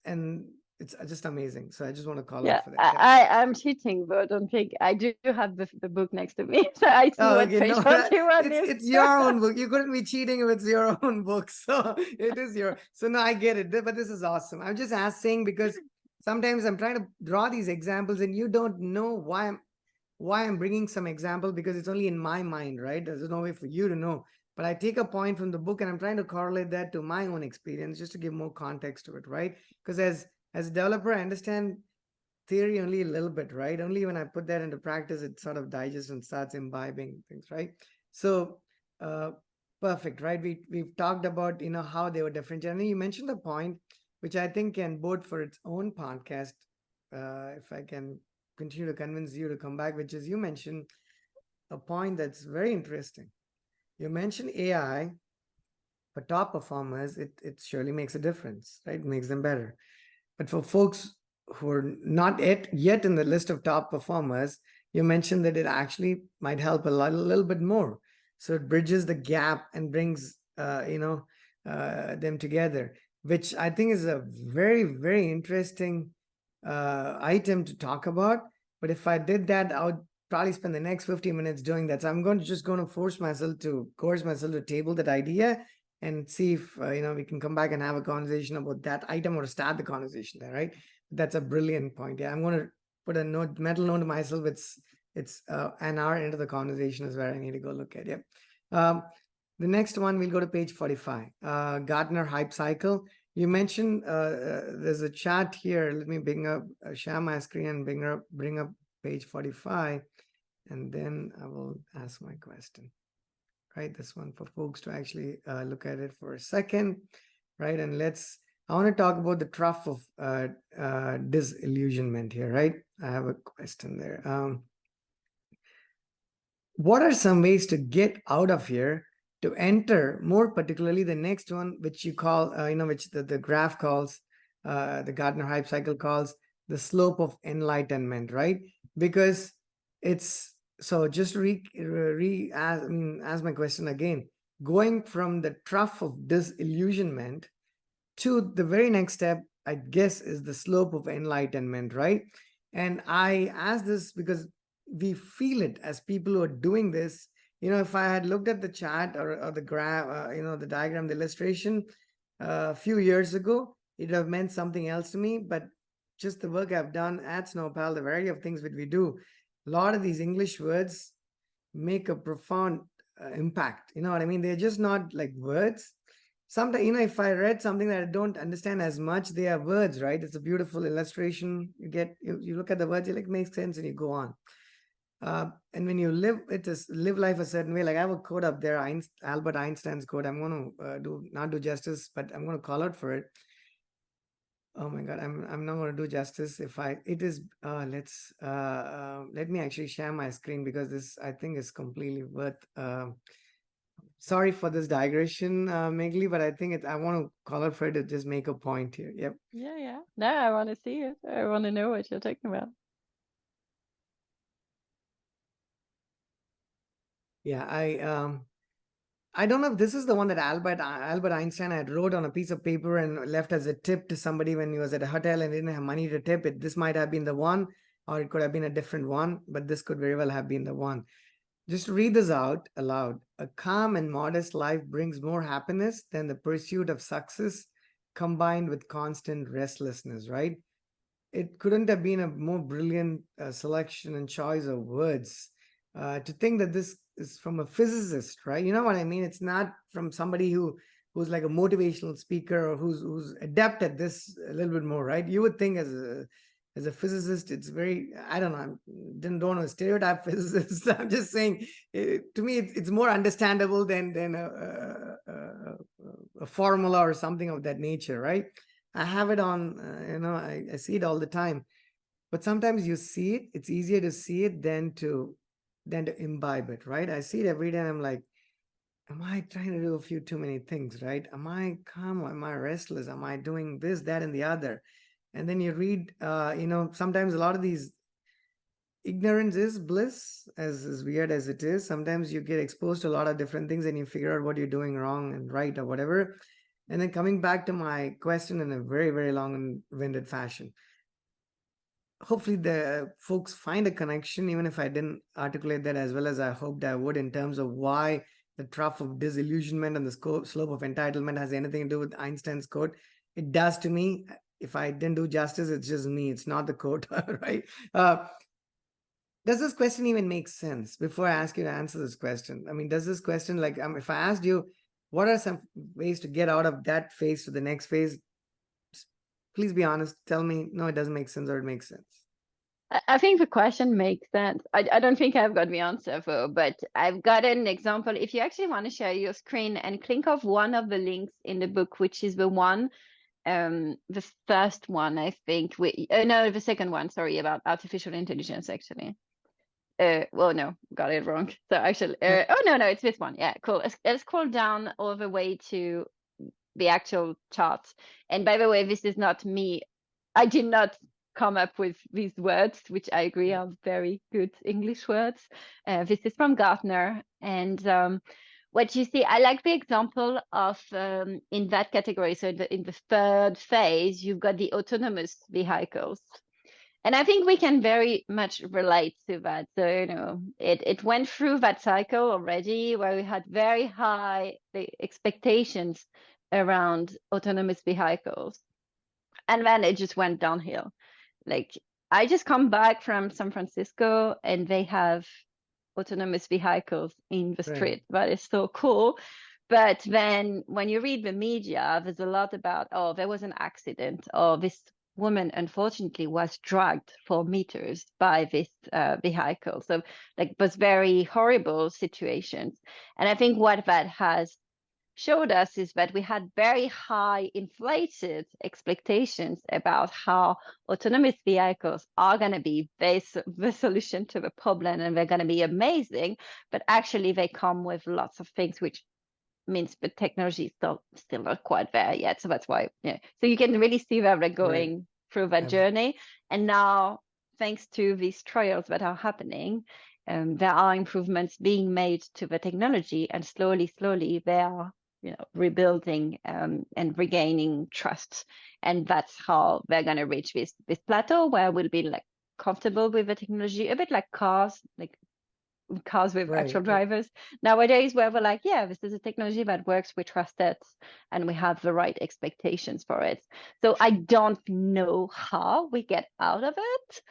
And it's just amazing. So I just want to call out for that. I'm cheating, but don't think I do have the book next to me, so I see what page 41 is. It's your own book. You couldn't be cheating if it's your own book. So it is so no, I get it. But this is awesome. I'm just asking because sometimes I'm trying to draw these examples and you don't know why I'm bringing some example, because it's only in my mind, right? There's no way for you to know. But I take a point from the book and I'm trying to correlate that to my own experience just to give more context to it, right? Because as a developer, I understand theory only a little bit, right? Only when I put that into practice, it sort of digests and starts imbibing things, right? So perfect, right? We've talked about how they were different. And you mentioned a point which I think can bode for its own podcast. If I can continue to convince you to come back, which is you mentioned a point that's very interesting. You mentioned AI for top performers, it surely makes a difference, right? It makes them better. But for folks who are not yet in the list of top performers, you mentioned that it actually might help a little bit more. So it bridges the gap and brings them together, which I think is a very, very interesting item to talk about. But if I did that, I would probably spend the next 50 minutes doing that. So I'm going to coerce myself to table that idea and see if we can come back and have a conversation about that item or start the conversation there, right? That's a brilliant point. Yeah, I'm going to put a mental note to myself. It's an hour into the conversation is where I need to go look at. Yep. The next one, we'll go to page 45. Gartner hype cycle. You mentioned there's a chart here. Let me share my screen and bring up page 45, and then I will ask my question. Right, this one for folks to actually look at it for a second. Right, and I want to talk about the trough of disillusionment here. Right, I have a question there. What are some ways to get out of here, to enter, more particularly the next one, which you call, which the graph calls, the Gartner hype cycle calls the slope of enlightenment, right? Because it's, so just ask my question again, going from the trough of disillusionment to the very next step, I guess, is the slope of enlightenment, right? And I ask this because we feel it as people who are doing this. If I had looked at the chart or the graph, the diagram, the illustration a few years ago, it would have meant something else to me. But just the work I've done at Snowpal, the variety of things that we do, a lot of these English words make a profound impact. You know what I mean? They're just not like words. Sometimes, if I read something that I don't understand as much, they are words, right? It's a beautiful illustration. You look at the words, it like makes sense, and you go on. And when you live life a certain way, like I have a quote up there, Albert Einstein's quote. I'm going to not do justice, but I'm going to call out for it. Oh my God, I'm not going to do justice. Let me actually share my screen, because this, I think, is completely worth. Sorry for this digression, Magali, but I think I want to call out for it to just make a point here. Yep. Yeah. No, I want to see it. I want to know what you're talking about. Yeah, I don't know if this is the one that Albert Einstein had wrote on a piece of paper and left as a tip to somebody when he was at a hotel and didn't have money to tip it. This might have been the one, or it could have been a different one, but this could very well have been the one. Just read this out aloud. A calm and modest life brings more happiness than the pursuit of success combined with constant restlessness, right? It couldn't have been a more brilliant selection and choice of words. To think that this is from a physicist, right? You know what I mean? It's not from somebody who's like a motivational speaker or who's adept at this a little bit more, right? You would think as a physicist, it's very, I don't know, I don't want to stereotype physicists. I'm just saying, to me, it's more understandable than a formula or something of that nature, right? I have it on, I see it all the time. But sometimes you see it, it's easier to see it than to imbibe it, right? I see it every day and I'm like, am I trying to do a few too many things, right? Am I calm? Am I restless? Am I doing this, that, and the other? And then you read, sometimes a lot of these, ignorance is bliss, as weird as it is. Sometimes you get exposed to a lot of different things and you figure out what you're doing wrong and right or whatever. And then coming back to my question in a very, very long and winded fashion, hopefully the folks find a connection, even if I didn't articulate that as well as I hoped I would, in terms of why the trough of disillusionment and the slope of entitlement has anything to do with Einstein's quote. It does to me. If I didn't do justice, it's just me. It's not the quote, right? Does this question even make sense? Before I ask you to answer this question, I mean, does this question, like, if I asked you, what are some ways to get out of that phase to the next phase? Please be honest. Tell me, no, it doesn't make sense, or it makes sense. I think the question makes sense. I don't think I've got the answer though, but I've got an example. If you actually want to share your screen and click off one of the links in the book, which is the one, the first one, I think. No, the second one, sorry, about artificial intelligence, actually. Well, no, got it wrong. So actually, oh, no, it's this one. Yeah, cool. Let's scroll down all the way to the actual chart. And by the way, this is not me. I did not come up with these words, which I agree are very good English words. This is from Gartner. And what you see, I like the example of in that category. So in the third phase, you've got the autonomous vehicles. And I think we can very much relate to that. So, it went through that cycle already where we had very high expectations around autonomous vehicles. And then it just went downhill. Like, I just come back from San Francisco and they have autonomous vehicles in the Right. street. That is so cool. But then when you read the media, there's a lot about, oh, there was an accident, or this woman unfortunately was dragged for meters by this vehicle. So like those very horrible situations. And I think what that has showed us is that we had very high inflated expectations about how autonomous vehicles are going to be the solution to the problem, and they're going to be amazing, but actually they come with lots of things, which means the technology is still not quite there yet. So that's why, yeah. So you can really see where they're going through that journey. And now, thanks to these trials that are happening, there are improvements being made to the technology, and slowly they are, rebuilding and regaining trust. And that's how they're going to reach this plateau where we'll be like comfortable with the technology, a bit like cars with actual drivers nowadays, where we're like, yeah, this is a technology that works, we trust it, and we have the right expectations for it. So I don't know how we get out of it,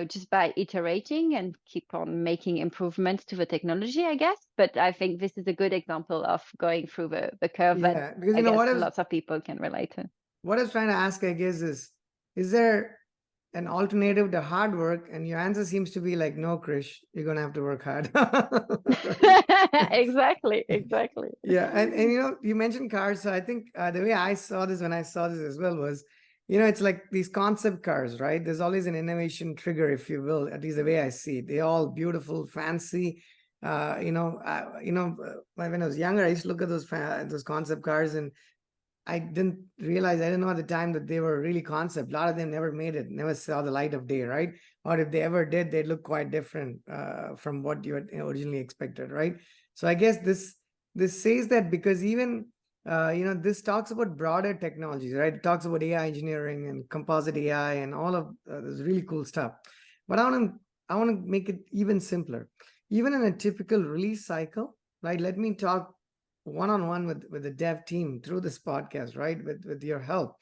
just by iterating and keep on making improvements to the technology, I guess. But I think this is a good example of going through the curve that Because I guess lots of people can relate to. what I was trying to ask, I guess, is there an alternative to hard work? And your answer seems to be like, no, Krish, you're going to have to work hard. Exactly. Yeah. And you mentioned cars. So I think the way I saw this when I saw this as well was, it's like these concept cars, right? There's always an innovation trigger, if you will, at least the way I see it. They're all beautiful, fancy. When I was younger, I used to look at those concept cars, and I didn't know at the time that they were really concept. A lot of them never made it, never saw the light of day, right? Or if they ever did, they'd look quite different from what you had originally expected, right? So I guess this says that because even this talks about broader technologies, right? It talks about AI engineering and composite AI and all of this really cool stuff. But I want to make it even simpler. Even in a typical release cycle, right? Let me talk one-on-one with the dev team through this podcast, right? With your help.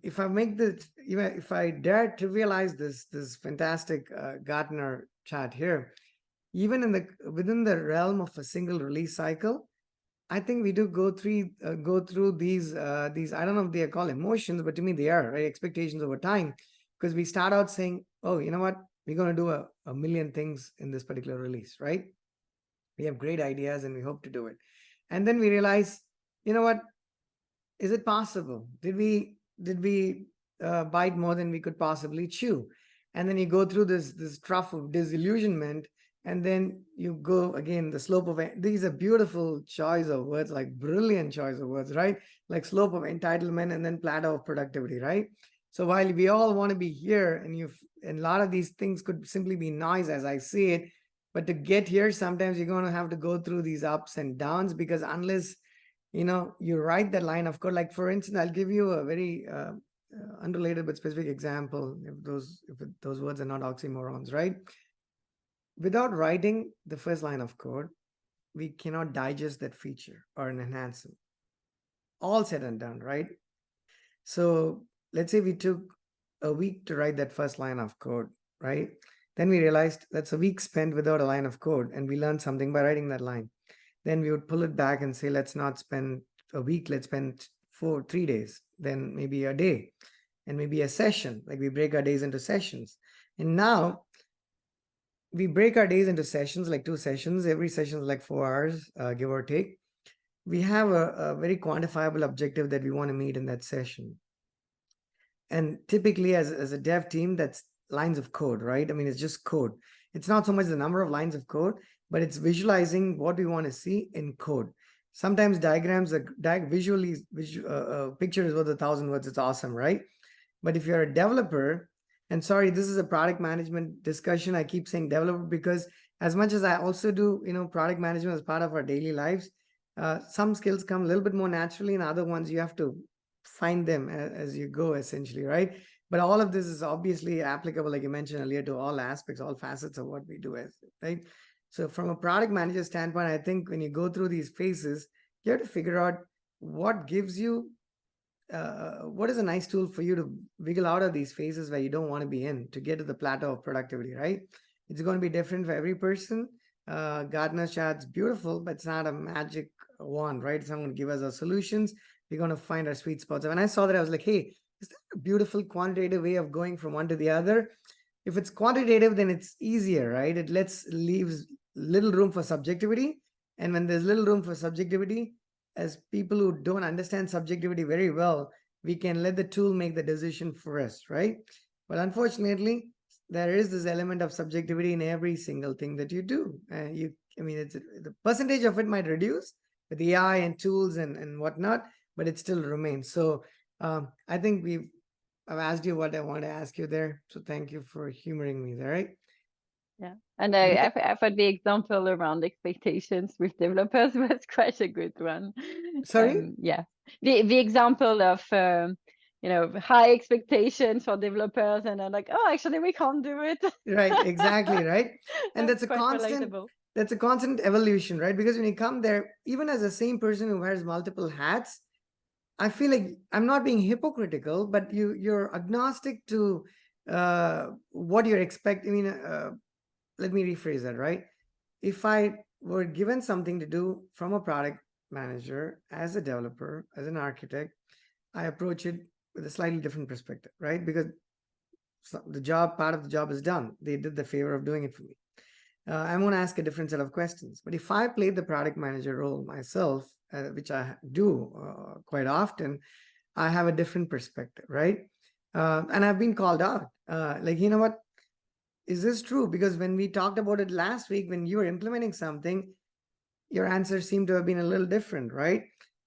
If I dare trivialize this fantastic Gartner chart here, even within the realm of a single release cycle, I think we do go through these I don't know if they are called emotions, but to me they are, right? Expectations over time, because we start out saying, oh, you know what, we're going to do a million things in this particular release, right? We have great ideas and we hope to do it. And then we realize, you know what, is it possible? Did we bite more than we could possibly chew? And then you go through this trough of disillusionment, and then you go again, the slope of these are beautiful choice of words, like brilliant choice of words, right? Like slope of entitlement and then plateau of productivity, right? So while we all want to be here, and a lot of these things could simply be noise as I see it, but to get here, sometimes you're going to have to go through these ups and downs, because unless you write that line of code, like for instance, I'll give you a very unrelated but specific example, if those words are not oxymorons, right? Without writing the first line of code, we cannot digest that feature or enhance it. All said and done, right? So let's say we took a week to write that first line of code, right? Then we realized that's a week spent without a line of code, and we learned something by writing that line. Then we would pull it back and say, let's not spend a week, let's spend 3 days, then maybe a day, and maybe a session. Like we break our days into sessions. And now we break our days into sessions, like 2 sessions. Every session is like 4 hours, give or take. We have a very quantifiable objective that we want to meet in that session. And typically as a dev team, that's lines of code, right? I mean, it's just code. It's not so much the number of lines of code, but it's visualizing what we want to see in code. Sometimes diagrams are picture is worth 1,000 words. It's awesome, right? But if you're a developer, and sorry, this is a product management discussion, I keep saying developer because as much as I also do, product management as part of our daily lives, some skills come a little bit more naturally, and other ones you have to find them as you go, essentially, right? But all of this is obviously applicable, like you mentioned earlier, to all aspects, all facets of what we do, right? So from a product manager standpoint, I think when you go through these phases, you have to figure out what gives you what is a nice tool for you to wiggle out of these phases where you don't want to be in to get to the plateau of productivity, right? It's going to be different for every person. Gartner's chart's beautiful, but it's not a magic wand, right? It's not going to give us our solutions. We're going to find our sweet spots. And when I saw that, I was like, hey, is that a beautiful quantitative way of going from one to the other? If it's quantitative, then it's easier, right? It leaves little room for subjectivity. And when there's little room for subjectivity, as people who don't understand subjectivity very well, we can let the tool make the decision for us, right? But unfortunately, there is this element of subjectivity in every single thing that you do. It's the percentage of it might reduce with AI and tools and whatnot, but it still remains. So I think I've asked you what I want to ask you there. So thank you for humoring me there, right? Yeah. And I thought the example around expectations with developers was quite a good one. Sorry? Yeah. The example of high expectations for developers, and I'm like, oh, actually we can't do it. Right, exactly, right. And That's quite relatable. that's a constant evolution, right? Because when you come there, even as the same person who wears multiple hats, I feel like I'm not being hypocritical, but you're agnostic to what you're expecting. Let me rephrase that, right? If I were given something to do from a product manager, as a developer, as an architect, I approach it with a slightly different perspective, right? Because part of the job is done. They did the favor of doing it for me. I'm going to ask a different set of questions. But if I played the product manager role myself, which I do quite often, I have a different perspective, right? And I've been called out. Like, you know what? Is this true? Because when we talked about it last week, when you were implementing something, your answer seemed to have been a little different, right?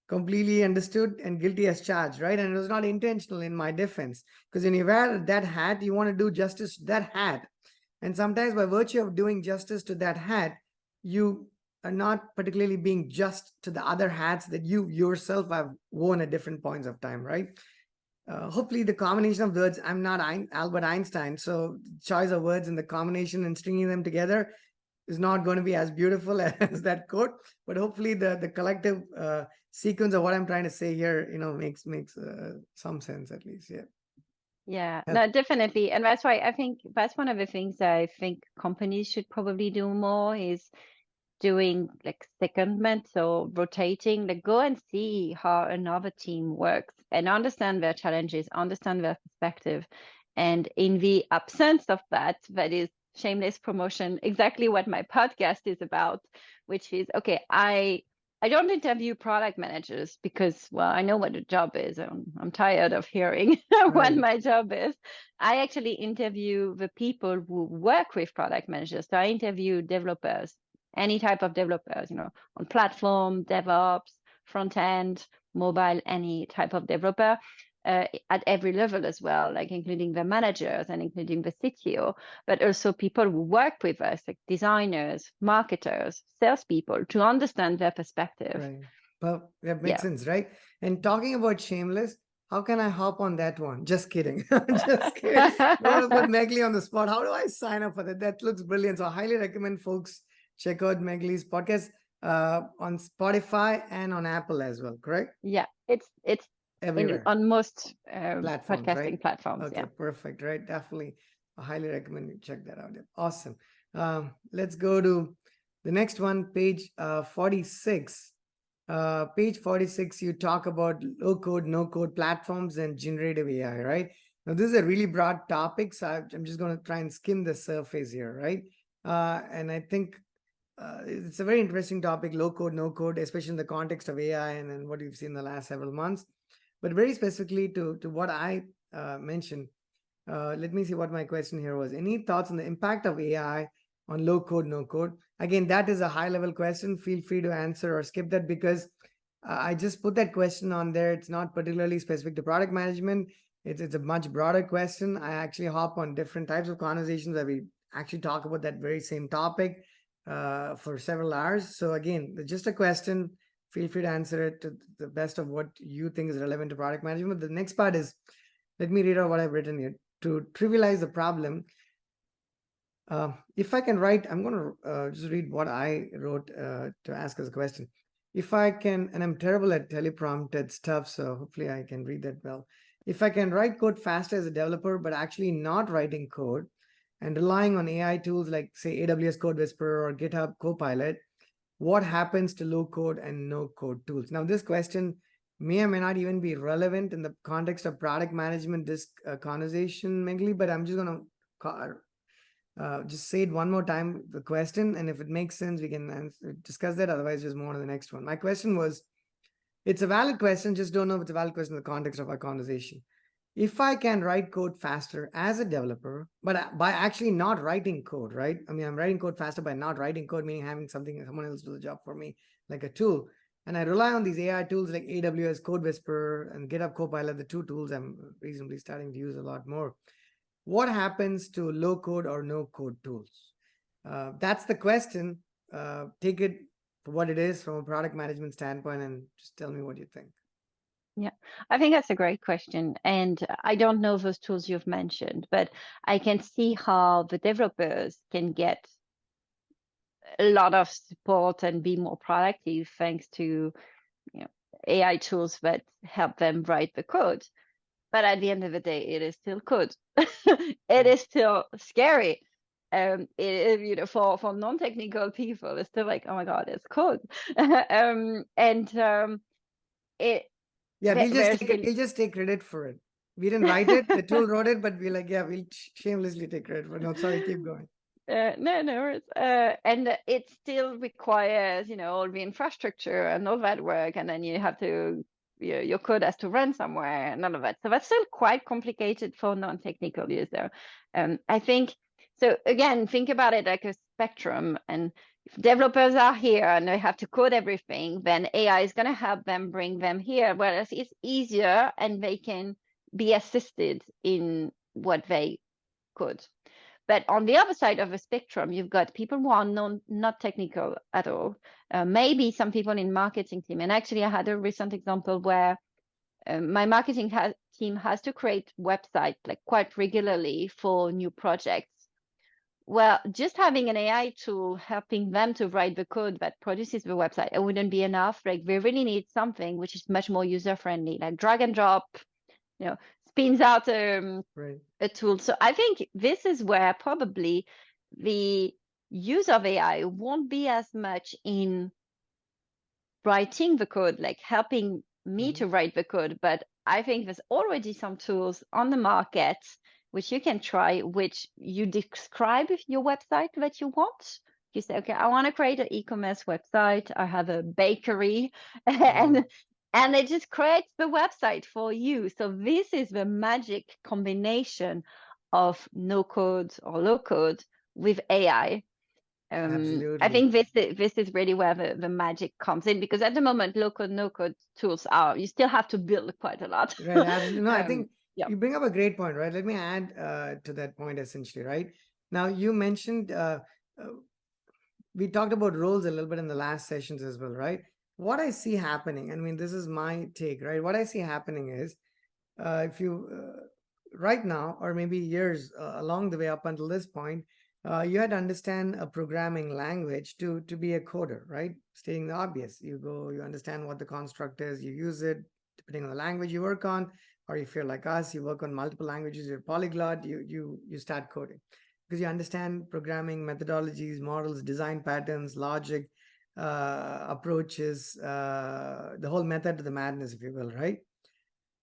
Completely understood and guilty as charged, right? And it was not intentional in my defense. Because when you wear that hat, you want to do justice to that hat. And sometimes by virtue of doing justice to that hat, you are not particularly being just to the other hats that you yourself have worn at different points of time, right? Hopefully the combination of words, I'm not Albert Einstein, so choice of words and the combination and stringing them together is not going to be as beautiful as that quote, but hopefully the collective sequence of what I'm trying to say here, makes some sense at least. Yeah, no, definitely. And that's why I think that's one of the things I think companies should probably do more is doing like secondment, so rotating, like go and see how another team works and understand their challenges, understand their perspective. And in the absence of that, that is shameless promotion, exactly what my podcast is about, which is, okay, I don't interview product managers because, well, I know what the job is. I'm tired of hearing what my job is. I actually interview the people who work with product managers. So I interview developers, any type of developers, on platform, DevOps, front end, mobile, any type of developer. At every level as well, like including the managers and including the CTO, but also people who work with us, like designers, marketers, salespeople, to understand their perspective. Right. Well, that makes sense, right? And talking about shameless, how can I hop on that one? Just kidding. Just kidding. I want to put Magali on the spot. How do I sign up for that? That looks brilliant. So I highly recommend folks check out Magali's podcast on Spotify and on Apple as well, correct? Yeah, it's everywhere on most platforms, podcasting right? platforms. Okay, Yeah. perfect, right? Definitely. I highly recommend you check that out. Awesome. Let's go to the next one, page 46. Page 46, you talk about low code, no code platforms and generative AI, right? Now, this is a really broad topic, so I'm just going to try and skim the surface here, right? And I think it's a very interesting topic, low code, no code, especially in the context of AI and what we've seen in the last several months. But very specifically to what I mentioned, let me see what my question here was. Any thoughts on the impact of AI on low code, no code? Again, that is a high level question. Feel free to answer or skip that because I just put that question on there. It's not particularly specific to product management. It's a much broader question. I actually hop on different types of conversations where we actually talk about that very same topic for several hours. So again, just a question. Feel free to answer it to the best of what you think is relevant to product management. The next part is, let me read out what I've written here. To trivialize the problem, if I can write, I'm going to just read what I wrote to ask as a question. if I can, and I'm terrible at teleprompted stuff, so hopefully I can read that well. If I can write code faster as a developer, but actually not writing code and relying on AI tools like, say, AWS Code Whisperer or GitHub Copilot, what happens to low code and no code tools? Now, this question may or may not even be relevant in the context of product management conversation, Magali, but I'm just going to just say it one more time, the question, and if it makes sense, we can discuss that. Otherwise, just move on to the next one. My question was, it's a valid question, just don't know if it's a valid question in the context of our conversation. If I can write code faster as a developer, but by actually not writing code, right? I mean, I'm writing code faster by not writing code, meaning having someone else do the job for me, like a tool. And I rely on these AI tools like AWS Code Whisperer and GitHub Copilot, the two tools I'm reasonably starting to use a lot more. What happens to low code or no code tools? That's the question. Take it for what it is from a product management standpoint and just tell me what you think. Yeah, I think that's a great question. And I don't know those tools you've mentioned, but I can see how the developers can get a lot of support and be more productive thanks to, AI tools that help them write the code. But at the end of the day, it is still code. It is still scary. For non-technical people, it's still like, oh my God, it's code. It Yeah, there's really we'll just take credit for it. We didn't write it, the tool wrote it, but we're like, yeah, we'll shamelessly take credit for it. No, sorry, keep going. no worries. And it still requires, all the infrastructure and all that work, and then you have to, your code has to run somewhere and all of that. So that's still quite complicated for non-technical user. I think so. Again, think about it like a spectrum, and if developers are here and they have to code everything, then AI is going to help them bring them here, whereas it's easier and they can be assisted in what they code. But on the other side of the spectrum, you've got people who are not technical at all. Maybe some people in marketing team. And actually, I had a recent example where my marketing team has to create websites like quite regularly for new projects. Well, just having an AI tool helping them to write the code that produces the website, it wouldn't be enough. Like they really need something which is much more user friendly, like drag and drop, spins out Right. a tool. So I think this is where probably the use of AI won't be as much in writing the code, like helping me to write the code, but I think there's already some tools on the market which you can try, which you describe your website that you want. You say, okay, I want to create an e-commerce website. I have a bakery, and it just creates the website for you. So this is the magic combination of no code or low code with AI. Absolutely. I think this is really where the magic comes in, because at the moment, low code, no code tools you still have to build quite a lot. Right, absolutely. No, I think yeah. you bring up a great point, right? Let me add to that point essentially, right? Now, you mentioned, we talked about roles a little bit in the last sessions as well, right? What I see happening, I mean, this is my take, right? What I see happening is if you, right now, or maybe years along the way up until this point, you had to understand a programming language to be a coder, right? Stating the obvious. You understand what the construct is, you use it, depending on the language you work on, or if you're like us, you work on multiple languages, you're polyglot, you start coding. Because you understand programming methodologies, models, design patterns, logic, approaches, the whole method to the madness, if you will, right?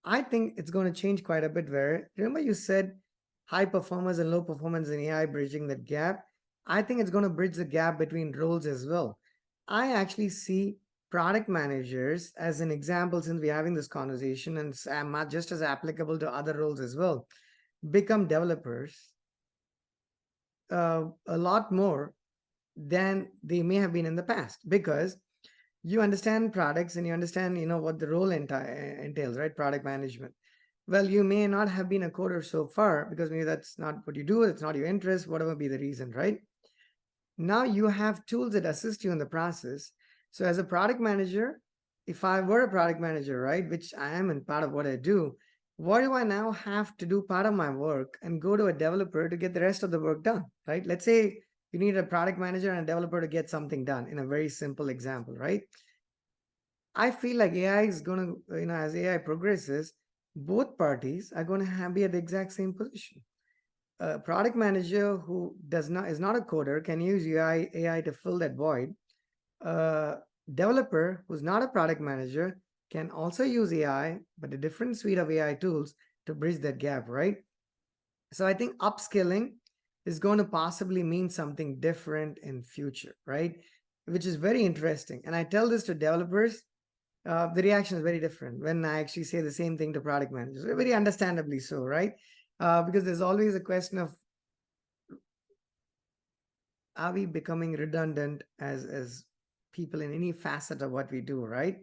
I think it's going to change quite a bit where, remember you said high performers and low performance in AI bridging that gap? I think it's going to bridge the gap between roles as well. I actually see product managers as an example, since we're having this conversation, and just as applicable to other roles as well, become developers a lot more than they may have been in the past, because you understand products and you understand what the role entails, right? Product management. Well, you may not have been a coder so far because maybe that's not what you do, it's not your interest, whatever be the reason, right? Now you have tools that assist you in the process. So as a product manager, if I were a product manager, right, which I am in part of what I do, why do I now have to do part of my work and go to a developer to get the rest of the work done, right? Let's say you need a product manager and a developer to get something done in a very simple example, right? I feel like AI is going to, as AI progresses, both parties are going to be at the exact same position. A product manager who is not a coder can use AI to fill that void. A developer who's not a product manager can also use AI, but a different suite of AI tools to bridge that gap, right? So I think upskilling is going to possibly mean something different in future, right? Which is very interesting. And I tell this to developers, the reaction is very different when I actually say the same thing to product managers, very understandably so, right? Because there's always a question of, are we becoming redundant as people in any facet of what we do, right?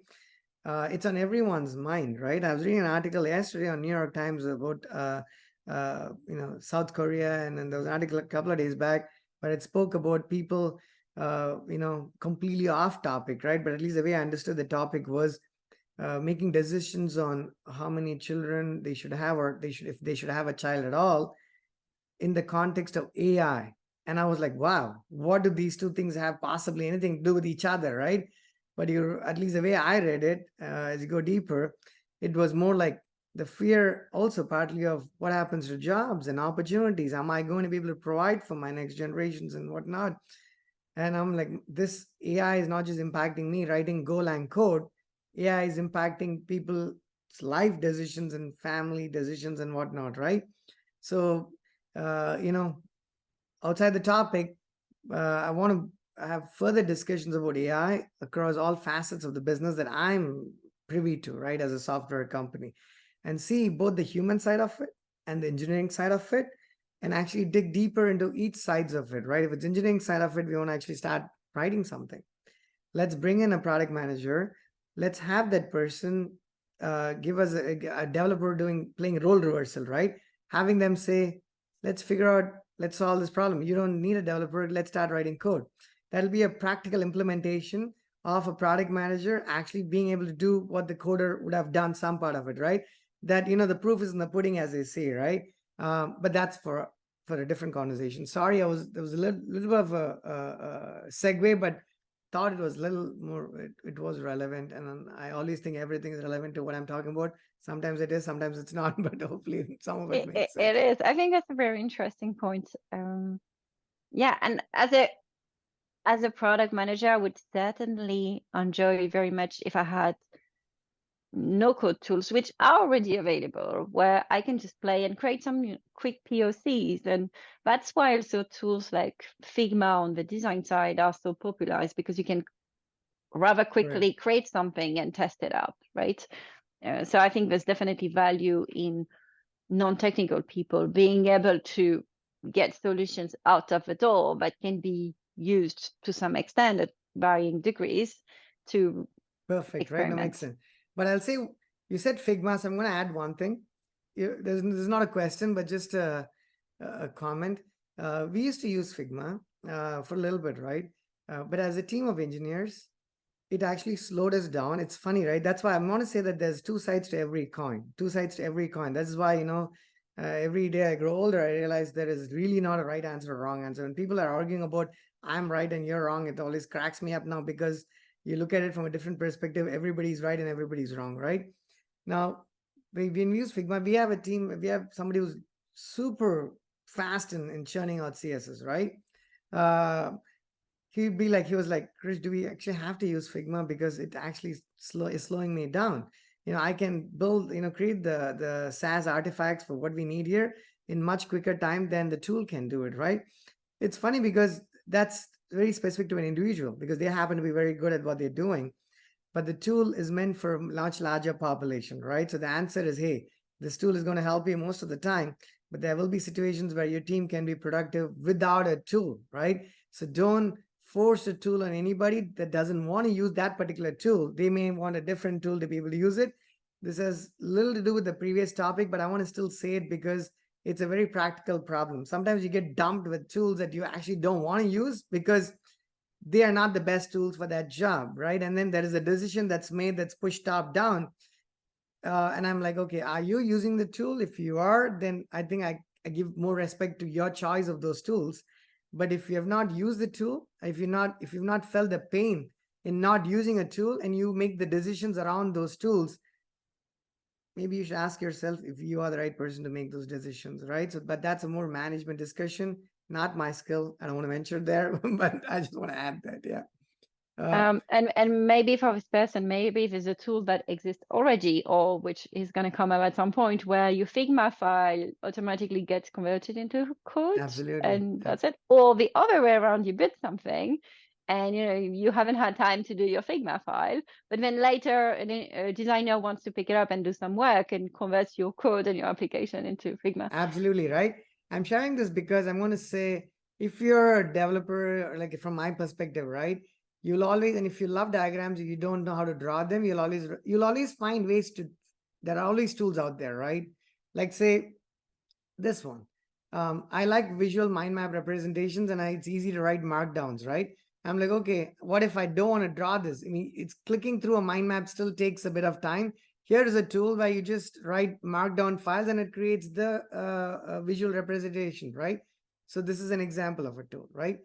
It's on everyone's mind, right? I was reading an article yesterday on New York Times about South Korea, and then there was an article a couple of days back where it spoke about people completely off topic, right? But at least the way I understood the topic was making decisions on how many children they should have, or if they should have a child at all, in the context of AI. And I was like, wow, what do these two things have possibly anything to do with each other, right? But at least the way I read it, as you go deeper, it was more like the fear also partly of what happens to jobs and opportunities. Am I going to be able to provide for my next generations and whatnot? And I'm like, this AI is not just impacting me writing Golang code. AI is impacting people's life decisions and family decisions and whatnot, right? So, outside the topic, I want to have further discussions about AI across all facets of the business that I'm privy to, right, as a software company, and see both the human side of it and the engineering side of it, and actually dig deeper into each sides of it, right? If it's engineering side of it, we want to actually start writing something. Let's bring in a product manager. Let's have that person give us a developer playing role reversal, right? Having them say, let's solve this problem. You don't need a developer. Let's start writing code. That'll be a practical implementation of a product manager actually being able to do what the coder would have done, some part of it, right? That, the proof is in the pudding, as they say, right? But that's for a different conversation. Sorry, there was a little bit of a segue, but thought it was a little more, it was relevant. And I always think everything is relevant to what I'm talking about. Sometimes it is, sometimes it's not, but hopefully some of it makes sense. It is. I think that's a very interesting point. Yeah, and as a product manager, I would certainly enjoy very much if I had no code tools, which are already available, where I can just play and create some quick POCs. And that's why also tools like Figma on the design side are so popular, is because you can rather quickly create something and test it out, right? So I think there's definitely value in non-technical people being able to get solutions out of the door that can be used to some extent at varying degrees to Perfect, experiment. right? That makes sense. But I'll say, you said Figma, so I'm going to add one thing. There's not a question, but just a comment. We used to use Figma for a little bit, right? But as a team of engineers, it actually slowed us down. It's funny, right? That's why I want to say that there's two sides to every coin. That's why, every day I grow older, I realize there is really not a right answer or wrong answer. When people are arguing about I'm right and you're wrong, it always cracks me up now, because you look at it from a different perspective. Everybody's right and everybody's wrong, right? Now, when we use Figma, we have a team, we have somebody who's super fast in churning out CSS, right? He was like, Chris, do we actually have to use Figma, because it actually is slowing me down? I can build, create the SAS artifacts for what we need here in much quicker time than the tool can do it, right? It's funny because that's very specific to an individual, because they happen to be very good at what they're doing. But the tool is meant for a much larger population, right? So the answer is, hey, this tool is going to help you most of the time, but there will be situations where your team can be productive without a tool, right? So don't force a tool on anybody that doesn't want to use that particular tool. They may want a different tool to be able to use it. This has little to do with the previous topic, but I want to still say it because it's a very practical problem. Sometimes you get dumped with tools that you actually don't want to use because they are not the best tools for that job, right? And then there is a decision that's made that's pushed top down. And I'm like, okay, are you using the tool? If you are, then I think I give more respect to your choice of those tools. But if you have not used the tool, if you've not felt the pain in not using a tool and you make the decisions around those tools, maybe you should ask yourself if you are the right person to make those decisions, right? So, but that's a more management discussion, not my skill. I don't want to venture there, but I just want to add that, yeah. And maybe for this person, maybe there's a tool that exists already, or which is going to come up at some point where your Figma file automatically gets converted into code, Absolutely. and that's it. Or the other way around, you build something, and you haven't had time to do your Figma file, but then later a designer wants to pick it up and do some work and converts your code and your application into Figma. Absolutely, right? I'm sharing this because I'm going to say, if you're a developer, or like from my perspective, right? You'll always, and if you love diagrams, if you don't know how to draw them, you'll always find ways to, there are always tools out there, right? Like say this one. I like visual mind map representations, and it's easy to write markdowns, right? I'm like, okay, what if I don't want to draw this? I mean, it's clicking through a mind map still takes a bit of time. Here is a tool where you just write markdown files and it creates the visual representation, right? So this is an example of a tool, right?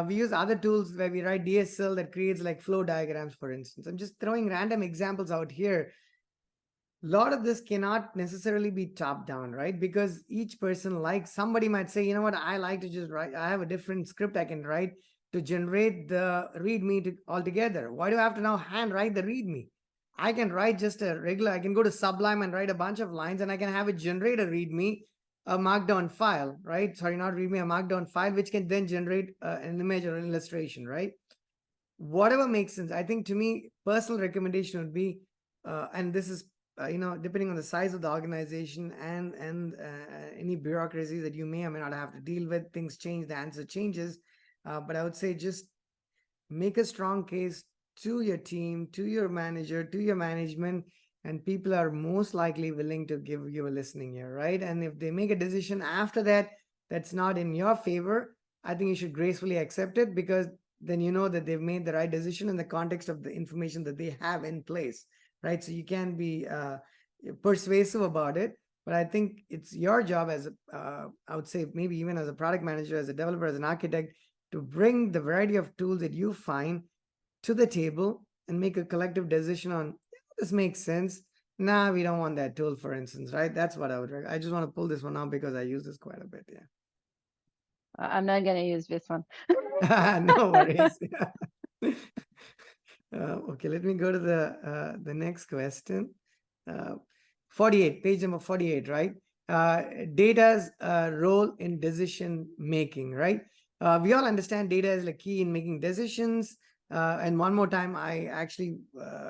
We use other tools where we write DSL that creates like flow diagrams, for instance. I'm just throwing random examples out here. A lot of this cannot necessarily be top down, right? Because each person likes, somebody might say, you know what, I like to just write, I have a different script I can write to generate the readme altogether. Why do I have to now hand write the readme? I can write just a regular, I can go to Sublime and write a bunch of lines and I can have it generate a readme, a markdown file, right? Sorry, not readme, a markdown file, which can then generate an image or an illustration, right? Whatever makes sense. I think to me, personal recommendation would be, and this is depending on the size of the organization and any bureaucracies that you may or may not have to deal with, things change, the answer changes. But I would say just make a strong case to your team, to your manager, to your management, and people are most likely willing to give you a listening ear, right? And if they make a decision after that that's not in your favor, I think you should gracefully accept it, because then you know that they've made the right decision in the context of the information that they have in place, right? So you can be persuasive about it, but I think it's your job as I would say maybe even as a product manager, as a developer, as an architect, to bring the variety of tools that you find to the table and make a collective decision on, this makes sense. Nah, we don't want that tool, for instance, right? That's what I would recommend. I just want to pull this one out because I use this quite a bit. Yeah. I'm not going to use this one. No worries. Okay, let me go to the next question. 48, page number 48, right? Data's role in decision making, right? We all understand data is like key in making decisions. And one more time, I actually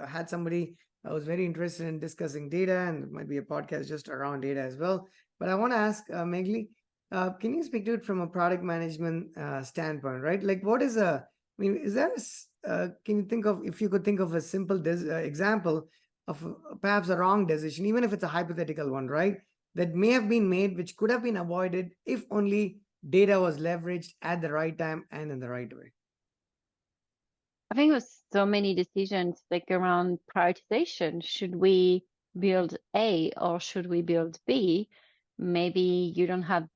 had somebody I was very interested in discussing data, and it might be a podcast just around data as well. But I want to ask Magali, can you speak to it from a product management standpoint, right? Like, what is is there can you think of, if you could think of a simple example of perhaps a wrong decision, even if it's a hypothetical one, right? That may have been made, which could have been avoided if only data was leveraged at the right time and in the right way. I think there's so many decisions like around prioritization. Should we build A or should we build B? Maybe you don't have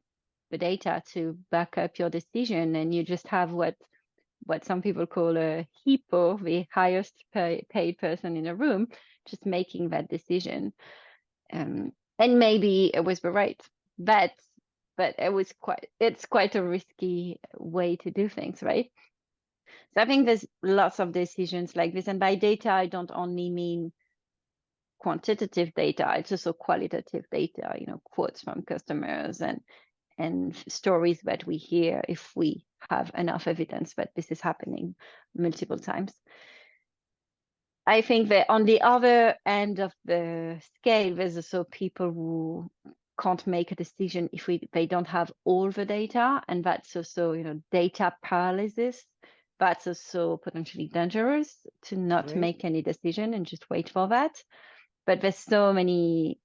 the data to back up your decision, and you just have what some people call a HIPPO, the highest paid person in a room, just making that decision. And maybe it was the right bet, but it's quite a risky way to do things, right? So I think there's lots of decisions like this. And by data, I don't only mean quantitative data, it's also qualitative data, quotes from customers and stories that we hear if we have enough evidence that this is happening multiple times. I think that on the other end of the scale, there's also people who can't make a decision if they don't have all the data, and that's also data paralysis. That's also potentially dangerous, to not make any decision and just wait for that. But there's so many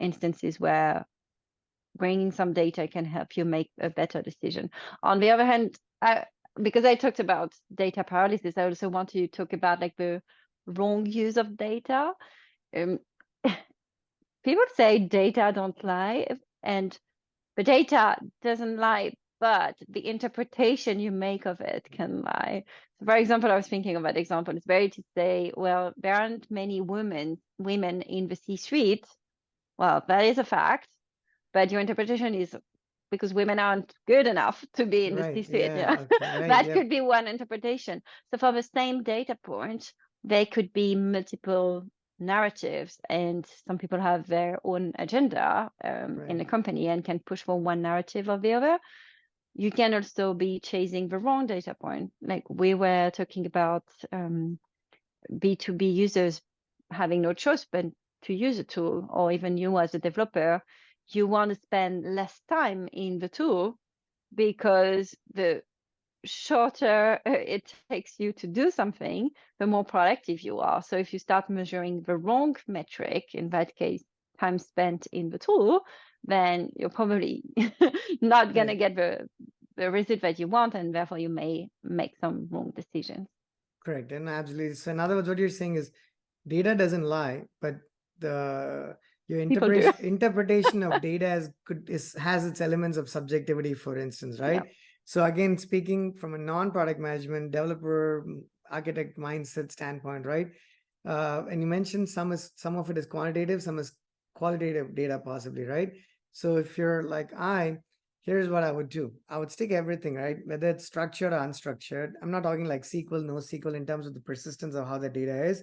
instances where bringing some data can help you make a better decision. On the other hand, because I talked about data paralysis, I also want to talk about like the wrong use of data. People say data don't lie, and the data doesn't lie but the interpretation you make of it can lie. So for example, I was thinking of that example. It's very to say, well, there aren't many women in the C-suite. Well, that is a fact, but your interpretation is because women aren't good enough to be in the Right. C-suite. Yeah. Yeah, Okay. Right. that Yep. could be one interpretation. So for the same data point, there could be multiple narratives, and some people have their own agenda in Right. the company and can push for one narrative or the other. You can also be chasing the wrong data point. Like we were talking about B2B users having no choice but to use a tool, or even you as a developer, you want to spend less time in the tool because the shorter it takes you to do something, the more productive you are. So if you start measuring the wrong metric, in that case, time spent in the tool, then you're probably not going to Right. get the result that you want, and therefore you may make some wrong decisions. Correct. And absolutely. So in other words, what you're saying is data doesn't lie, but the your People do. interpretation of data has its elements of subjectivity, for instance, Yeah. right? So again, speaking from a non-product management developer architect mindset standpoint, right? And you mentioned some of it is quantitative, some is qualitative data, possibly, right? So if you're like here's what I would do. I would stick everything, right? Whether it's structured or unstructured. I'm not talking like SQL, NoSQL in terms of the persistence of how the data is.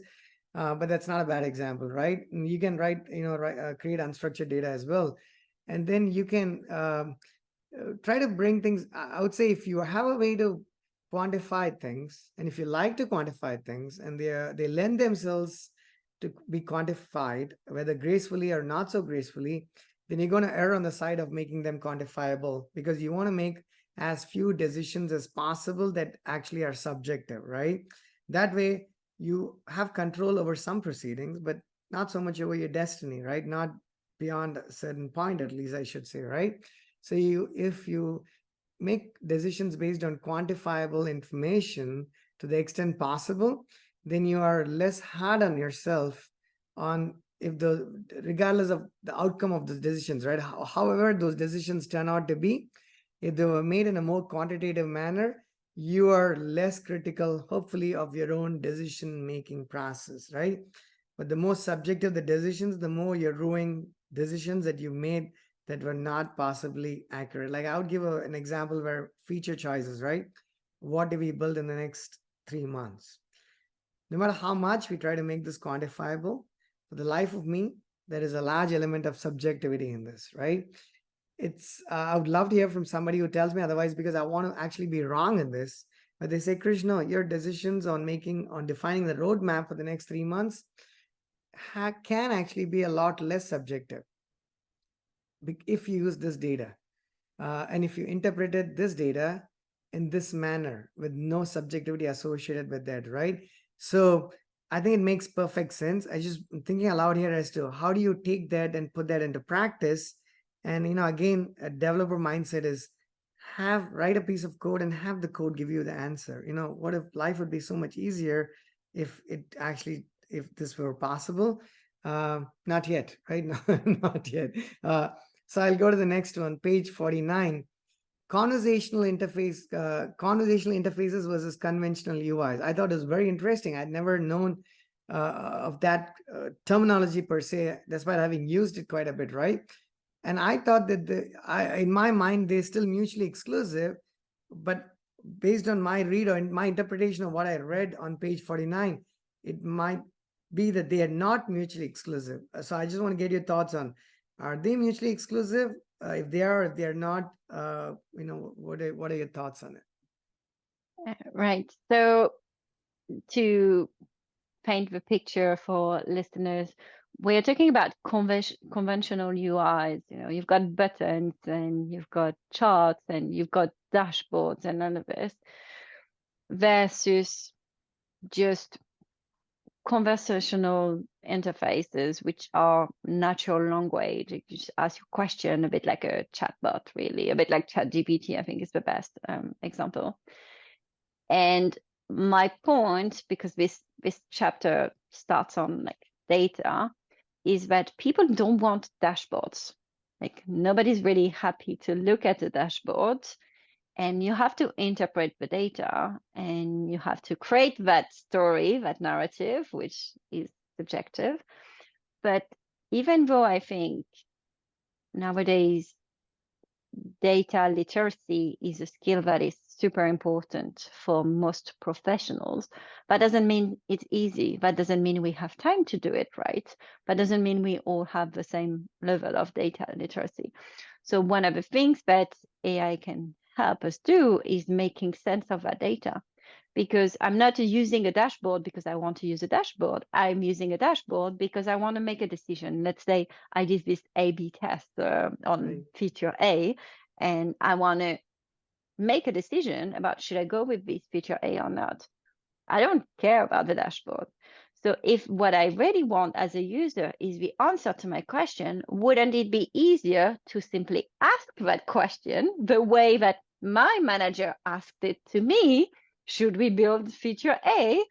But that's not a bad example, right? And you can create unstructured data as well. And then you can try to bring things. I would say if you have a way to quantify things, and if you like to quantify things, and they lend themselves to be quantified, whether gracefully or not so gracefully, then you're going to err on the side of making them quantifiable, because you want to make as few decisions as possible that actually are subjective, right? That way you have control over some proceedings, but not so much over your destiny, right? Not beyond a certain point, at least I should say, right? So if you make decisions based on quantifiable information to the extent possible, then you are less hard on yourself on regardless of the outcome of those decisions, right? However those decisions turn out to be, if they were made in a more quantitative manner, you are less critical, hopefully, of your own decision making process, right? But the more subjective the decisions, the more you're ruining decisions that you made that were not possibly accurate. Like I would give an example where feature choices, right? What do we build in the next 3 months? No matter how much we try to make this quantifiable, for the life of me, there is a large element of subjectivity in this, right? I would love to hear from somebody who tells me otherwise, because I want to actually be wrong in this. But they say, Krish, no, your decisions on defining the roadmap for the next 3 months can actually be a lot less subjective if you use this data. And if you interpreted this data in this manner with no subjectivity associated with that, right? So I think it makes perfect sense. I just thinking aloud here as to how do you take that and put that into practice. And again, a developer mindset is write a piece of code and have the code give you the answer. What if life would be so much easier if this were possible? Not yet, right? No, not yet. So I'll go to the next one, page 49. Conversational interfaces versus conventional UIs. I thought it was very interesting. I'd never known of that terminology per se, despite having used it quite a bit, right? And I thought that in my mind, they're still mutually exclusive, but based on my read or my interpretation of what I read on page 49, it might be that they are not mutually exclusive. So I just want to get your thoughts on, are they mutually exclusive? If they are not, what are your thoughts on it? Right. So to paint the picture for listeners, we're talking about conventional UIs. You've got buttons and you've got charts and you've got dashboards and none of this, versus just conversational interfaces, which are natural language. You just ask your question, a bit like a chatbot, really, a bit like ChatGPT, I think is the best example. And my point, because this chapter starts on like data, is that people don't want dashboards. Like nobody's really happy to look at a dashboard. and you have to interpret the data, and you have to create that story, that narrative, which is subjective. But even though I think nowadays data literacy is a skill that is super important for most professionals, that doesn't mean it's easy. That doesn't mean we have time to do it right. That doesn't mean we all have the same level of data literacy. So one of the things that AI can help us do is making sense of that data. Because I'm not using a dashboard because I want to use a dashboard. I'm using a dashboard because I want to make a decision. Let's say I did this A/B test on feature A, and I want to make a decision about should I go with this feature A or not. I don't care about the dashboard. So if what I really want as a user is the answer to my question, wouldn't it be easier to simply ask that question the way that my manager asked it to me? Should we build feature A?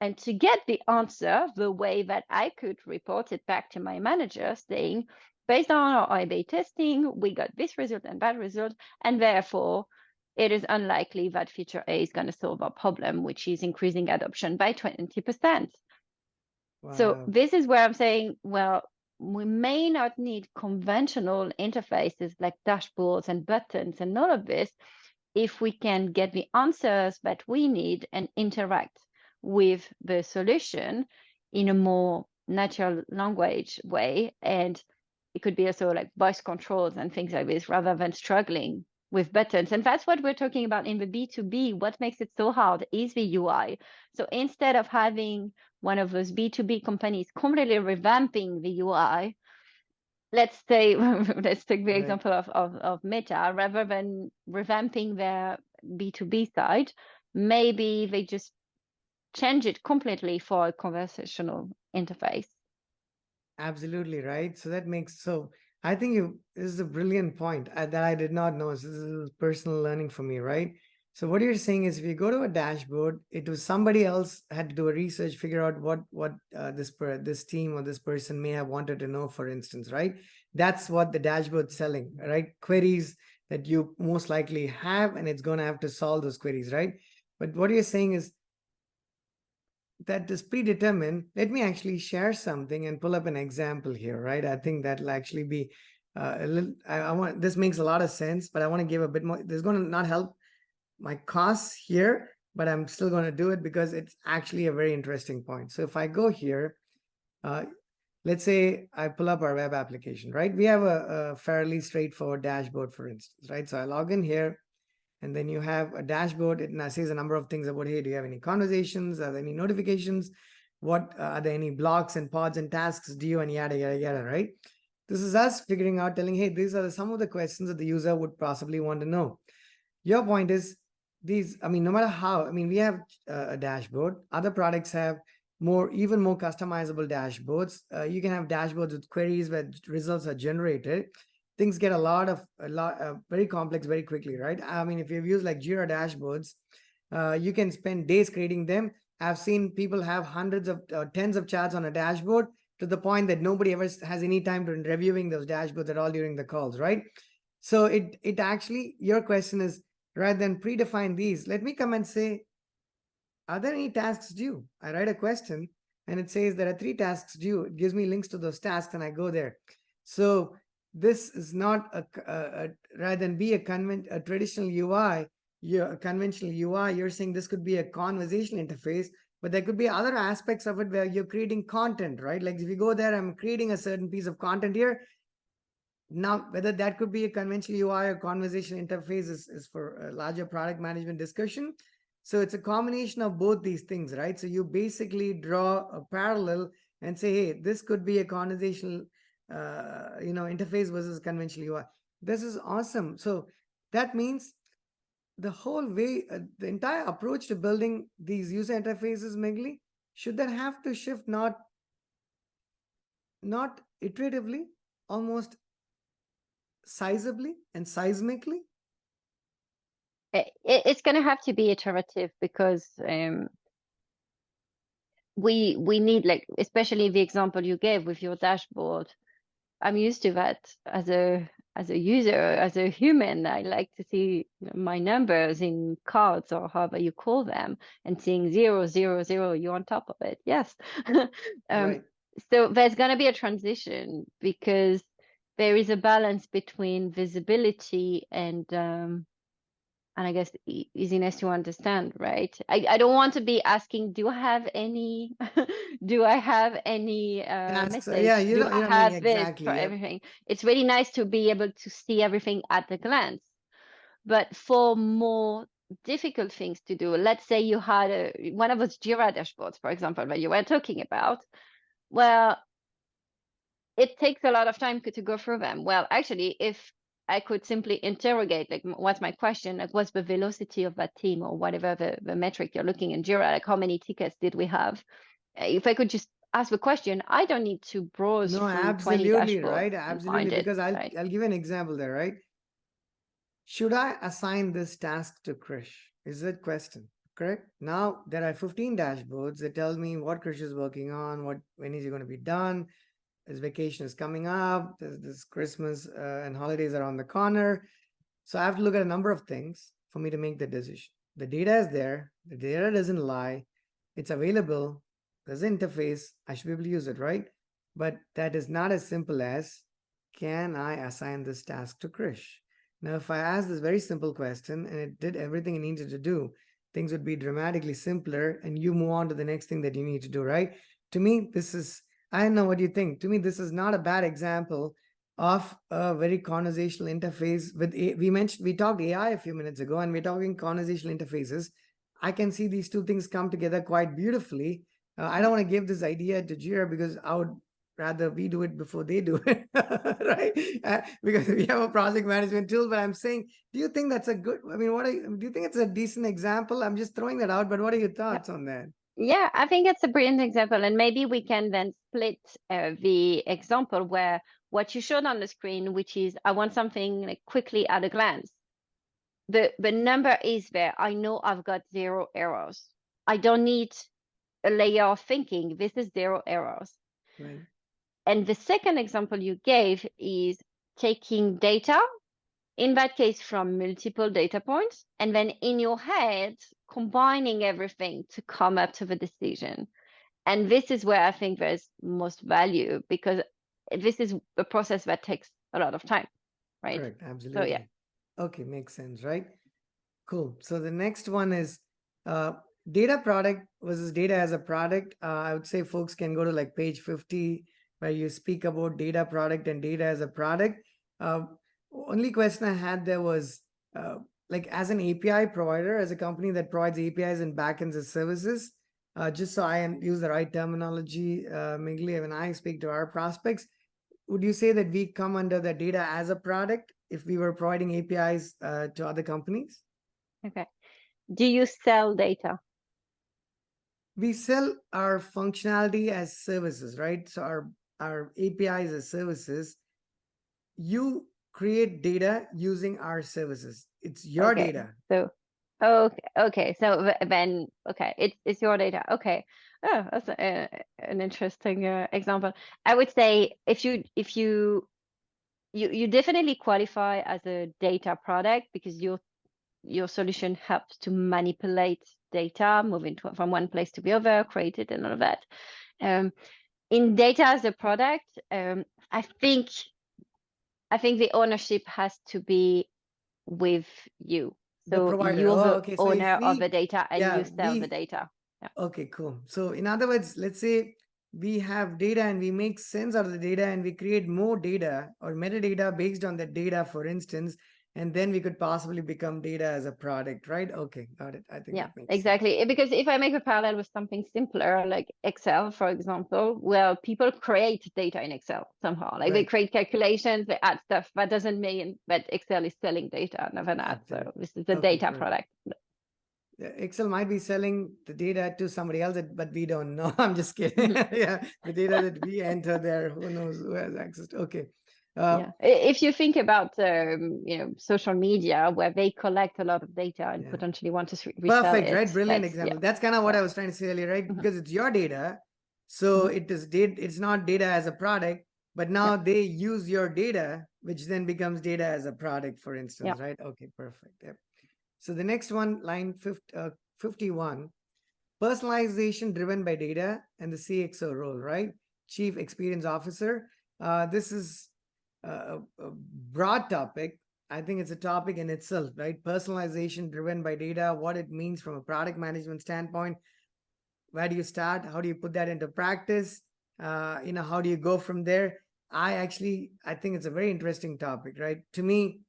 And to get the answer the way that I could report it back to my manager saying, based on our A/B testing, we got this result and that result, and therefore it is unlikely that feature A is going to solve our problem, which is increasing adoption by 20%. So Wow. this is where I'm saying, well, we may not need conventional interfaces like dashboards and buttons and all of this if we can get the answers that we need and interact with the solution in a more natural language way. And it could be also like voice controls and things like this rather than struggling with buttons. And that's what we're talking about in the B2B. What makes it so hard is the UI. So instead of having one of those B2B companies completely revamping the UI, let's say, let's take the Right. example of Meta, rather than revamping their B2B side, maybe they just change it completely for a conversational interface. Absolutely right. So that makes so. I think this is a brilliant point that I did not know. So this is personal learning for me, right? So what you're saying is, if you go to a dashboard, it was somebody else had to do a research, figure out what this team or this person may have wanted to know, for instance, right? That's what the dashboard's selling, right? Queries that you most likely have, and it's going to have to solve those queries, right? But what you're saying is that is predetermined. Let me actually share something and pull up an example here, right? I think that'll actually be a little. I want this makes a lot of sense, but I want to give a bit more. This is going to not help my costs here, but I'm still going to do it because it's actually a very interesting point. So if I go here, let's say I pull up our web application, right? We have a fairly straightforward dashboard, for instance, right? So I log in here. And then you have a dashboard. It says a number of things about, hey, do you have any conversations? Are there any notifications? What are there any blocks and pods and tasks due and yada, yada, yada, right? This is us figuring out, telling, hey, these are some of the questions that the user would possibly want to know. Your point is these, no matter how, we have a dashboard. Other products have even more customizable dashboards. You can have dashboards with queries where results are generated. Things get a lot very complex very quickly, right? If you've used like Jira dashboards, you can spend days creating them. I've seen people have hundreds of tens of charts on a dashboard to the point that nobody ever has any time to reviewing those dashboards at all during the calls, right? So it actually, your question is, rather than predefine these, let me come and say, are there any tasks due? I write a question and it says there are 3 tasks due. It gives me links to those tasks and I go there. So this is not rather than be a traditional UI, a conventional UI, you're saying this could be a conversational interface, but there could be other aspects of it where you're creating content, right? Like if you go there, I'm creating a certain piece of content here. Now, whether that could be a conventional UI or conversation interface is for a larger product management discussion. So it's a combination of both these things, right? So you basically draw a parallel and say, hey, this could be a conversational interface versus conventional UI. This is awesome. So that means the whole way, the entire approach to building these user interfaces, Magali, should that have to shift not iteratively, almost sizably and seismically? It's going to have to be iterative because we need, like, especially the example you gave with your dashboard. I'm used to that as a as a user, as a human, I like to see my numbers in cards or however you call them, and seeing 0, 0, 0, you're on top of it. Yes. Right. So there's going to be a transition because there is a balance between visibility and I guess easiness to understand, right? I don't want to be asking, do I have any do I have any Tasks. Yeah, message? Do I you know what I mean? have this for Exactly. Yep. everything? It's really nice to be able to see everything at a glance. But for more difficult things to do, let's say you had one of those Jira dashboards, for example, that you were talking about. Well, it takes a lot of time to go through them. Well, actually, if I could simply interrogate, like, what's my question? Like, what's the velocity of that team or whatever the metric you're looking in Jira? Like, how many tickets did we have? If I could just ask the question, I don't need to browse No, through 20 absolutely dashboards right. and Absolutely. find it, Because right? I'll give you an example there, right? Should I assign this task to Krish? Is that question correct? Now there are 15 dashboards that tell me what Krish is working on, when is he going to be done. His vacation is coming up. This Christmas and holidays are on the corner. So I have to look at a number of things for me to make the decision. The data is there. The data doesn't lie. It's available. There's an interface. I should be able to use it, right? But that is not as simple as, can I assign this task to Krish? Now, if I ask this very simple question and it did everything it needed to do, things would be dramatically simpler and you move on to the next thing that you need to do, right? To me, I don't know what you think. To me, this is not a bad example of a very conversational interface with we talked AI a few minutes ago, and we're talking conversational interfaces. I can see these two things come together quite beautifully. I don't want to give this idea to Jira because I would rather we do it before they do it, right? Because we have a project management tool. But I'm saying, do you think that's a good? I mean, do you think it's a decent example? I'm just throwing that out. But what are your thoughts on that? Yeah, I think it's a brilliant example. And maybe we can then split the example where what you showed on the screen, which is I want something like quickly at a glance. The number is there. I know I've got 0 errors. I don't need a layer of thinking. This is 0 errors. Right. And the second example you gave is taking data, in that case from multiple data points, and then in your head, combining everything to come up to the decision. And this is where I think there's most value because this is a process that takes a lot of time, right? Correct. So Absolutely. yeah. Okay, makes sense, right? Cool. So the next one is data product versus data as a product. I would say folks can go to like page 50 where you speak about data product and data as a product. Only question I had there was like as an API provider, as a company that provides APIs and backends as services, just so I use the right terminology, Magali, when I speak to our prospects, would you say that we come under the data as a product if we were providing APIs to other companies? Okay. Do you sell data? We sell our functionality as services, right? So our APIs as services. You create data using our services. It's your Okay. data. So okay. So then it's your data. Okay. Oh, that's an interesting example. I would say if you definitely qualify as a data product because your solution helps to manipulate data, moving from one place to the other, create it, and all of that. In data as a product, I think the ownership has to be with you. The So provider. you're Oh, the okay. So if owner of the we, data and yeah, you sell the data. Yeah. okay, cool. So in other words, let's say we have data and we make sense out of the data and we create more data or metadata based on that data, for instance, and then we could possibly become data as a product, right? Okay, got it. I think Yeah, that makes sense. exactly. Because if I make a parallel with something simpler, like Excel, for example, well, people create data in Excel somehow. Like they Right. create calculations, they add stuff. That doesn't mean that Excel is selling data, never that. So Absolutely. this is a Okay, data correct. product. Excel might be selling the data to somebody else, but we don't know. I'm just kidding. Yeah, the data that we enter there, who knows who has access to. Okay. Yeah. If you think about social media where they collect a lot of data and Yeah. potentially want to resell Perfect, it, right? Brilliant example. That's kind of what I was trying to say earlier, right? Mhm. Because it's your data. So Mhm. it's not data as a product, but now Yeah. they use your data which then becomes data as a product, for instance, right? Okay, perfect. Yep. So the next one, line 51, personalization driven by data and the CXO role, right? Chief Experience Officer. This is a broad topic. I think it's a topic in itself, right? Personalization driven by data, what it means from a product management standpoint. Where do you start? How do you put that into practice? How do you go from there? I think it's a very interesting topic, right? To me,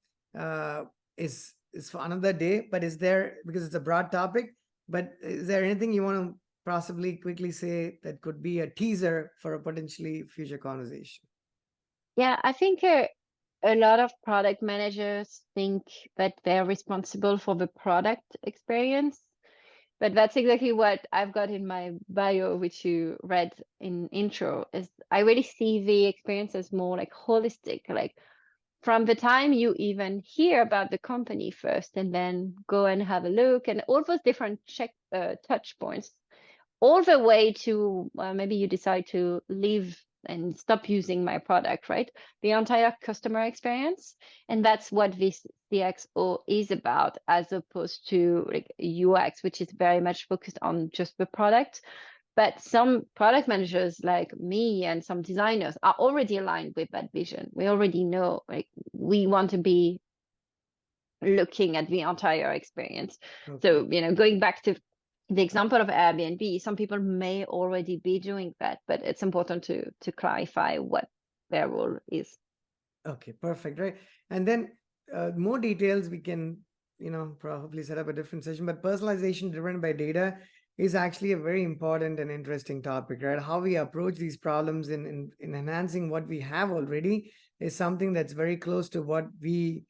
is for another day, but because it's a broad topic, but is there anything you want to possibly quickly say that could be a teaser for a potentially future conversation? Yeah, I think a lot of product managers think that they're responsible for the product experience, but that's exactly what I've got in my bio, which you read in intro, is I really see the experience as more like holistic, like from the time you even hear about the company first and then go and have a look and all those different touch points, all the way to maybe you decide to leave and stop using my product, right? The entire customer experience. And that's what this CXO is about, as opposed to like UX, which is very much focused on just the product. But some product managers like me and some designers are already aligned with that vision. We already know, like, we want to be looking at the entire experience. Okay. So, going back to the example of Airbnb, some people may already be doing that, but it's important to clarify what their role is. Okay, perfect, right? And then more details we can, probably set up a different session, but personalization driven by data is actually a very important and interesting topic, right? How we approach these problems in enhancing what we have already is something that's very close to what we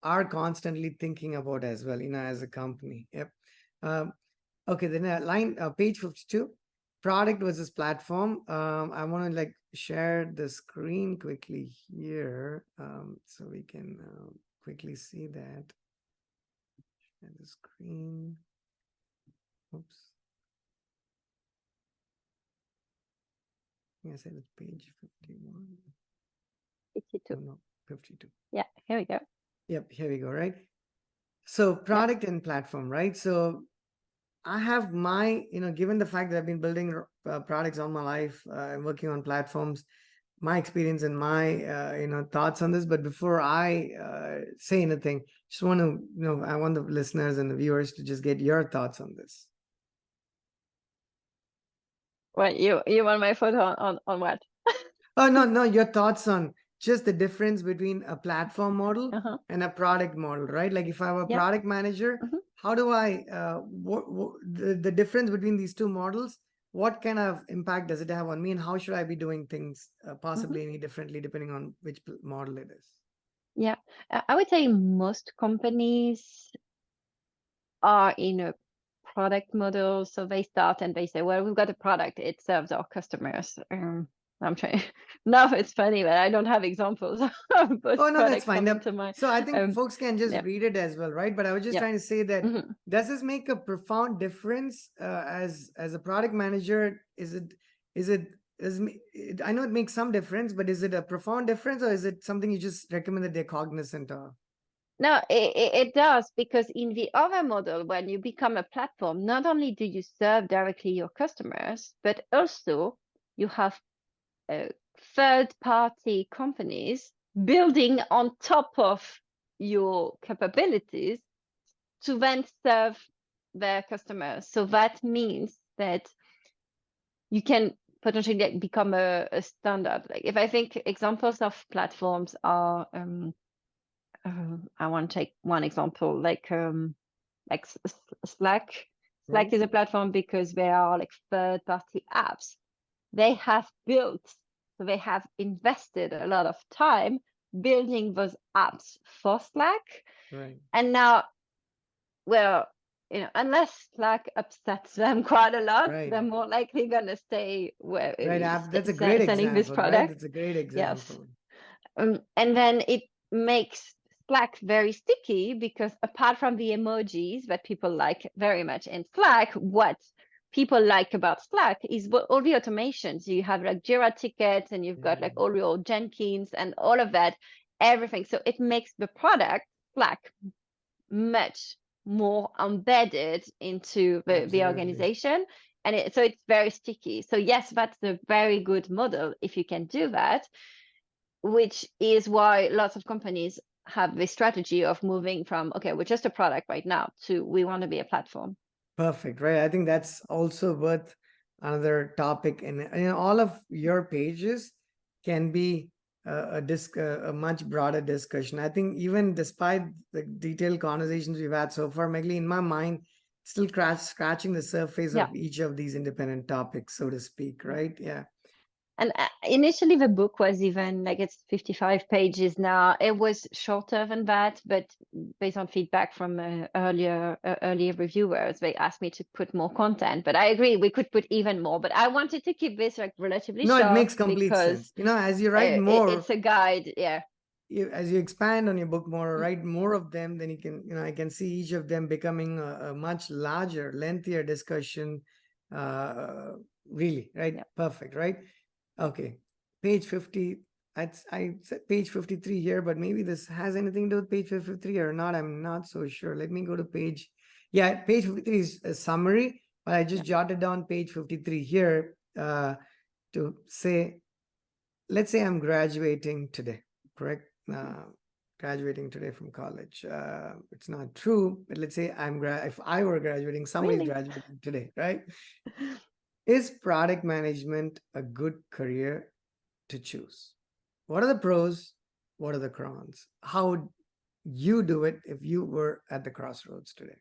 are constantly thinking about as well, as a company. Yep. Okay, then page 52, product versus platform. I want to share the screen quickly here, so we can quickly see that. Share the screen. Oops. I said it's page 51. 52. Oh, no, 52. Yeah, here we go. Yep, here we go, right? So product and platform, right? So I have my, given the fact that I've been building products all my life and working on platforms, my experience and my, thoughts on this. But before I say anything, just want to, I want the listeners and the viewers to just get your thoughts on this. Well, you want my photo on what? Oh, no, your thoughts on just the difference between a platform model and a product model, right? Like if I'm a product manager, how do I, the difference between these two models, what kind of impact does it have on me, and how should I be doing things possibly any differently depending on which model it is? Yeah, I would say most companies are in a product model. So they start and they say, well, we've got a product, it serves our customers. I'm trying. No, it's funny, but I don't have examples of both Oh, no, that's products fine. coming to mind. So I think folks can just read it as well, right? But I was just trying to say that does this make a profound difference as a product manager? I know it makes some difference, but is it a profound difference, or is it something you just recommend that they're cognizant of? No, it does, because in the other model, when you become a platform, not only do you serve directly your customers, but also you have third-party companies building on top of your capabilities to then serve their customers. So that means that you can potentially become a standard. Like if I think examples of platforms are, I want to take one example, like Slack. Slack is a platform because they are like third-party apps. They have built, so they have invested a lot of time building those apps for Slack. Right. And now, well, unless Slack upsets them quite a lot, they're more likely going to stay where That's a great selling this example, product. right? That's a great example. Yes. And then it makes Slack very sticky, because apart from the emojis that people like very much in Slack, what people like about Slack is all the automations. You have like Jira tickets, and you've got like all your Jenkins and all of that. everything. So it makes the product Slack much more embedded into the Absolutely. organization. And so it's very sticky. So yes, that's a very good model if you can do that, which is why lots of companies have this strategy of moving from, okay, we're just a product right now, to we want to be a platform. Perfect, right? I think that's also worth another topic, and all of your pages can be a much broader discussion. I think even despite the detailed conversations we've had so far, Magali, in my mind, still scratching the surface Yeah. of each of these independent topics, so to speak, right? Yeah. And initially the book was even like, it's 55 pages now. It was shorter than that, but based on feedback from earlier reviewers, they asked me to put more content. But I agree, we could put even more. But I wanted to keep this like relatively No, it short makes complete sense. because As you write more, it's a guide. Yeah. as you expand on your book more, write more of them, then you can, I can see each of them becoming a much larger, lengthier discussion. Really, right? Yeah. Perfect, right? Okay, page 50. I said page 53 here, but maybe this has anything to do with page 53 or not. I'm not so sure. Let me go to page. Yeah, page 53 is a summary, but I just jotted down page 53 here to say, let's say I'm graduating today, correct? Graduating today from college. It's not true, but let's say if I were graduating, somebody's Really? graduating today, right? Is product management a good career to choose? What are the pros? What are the cons? How would you do it if you were at the crossroads today?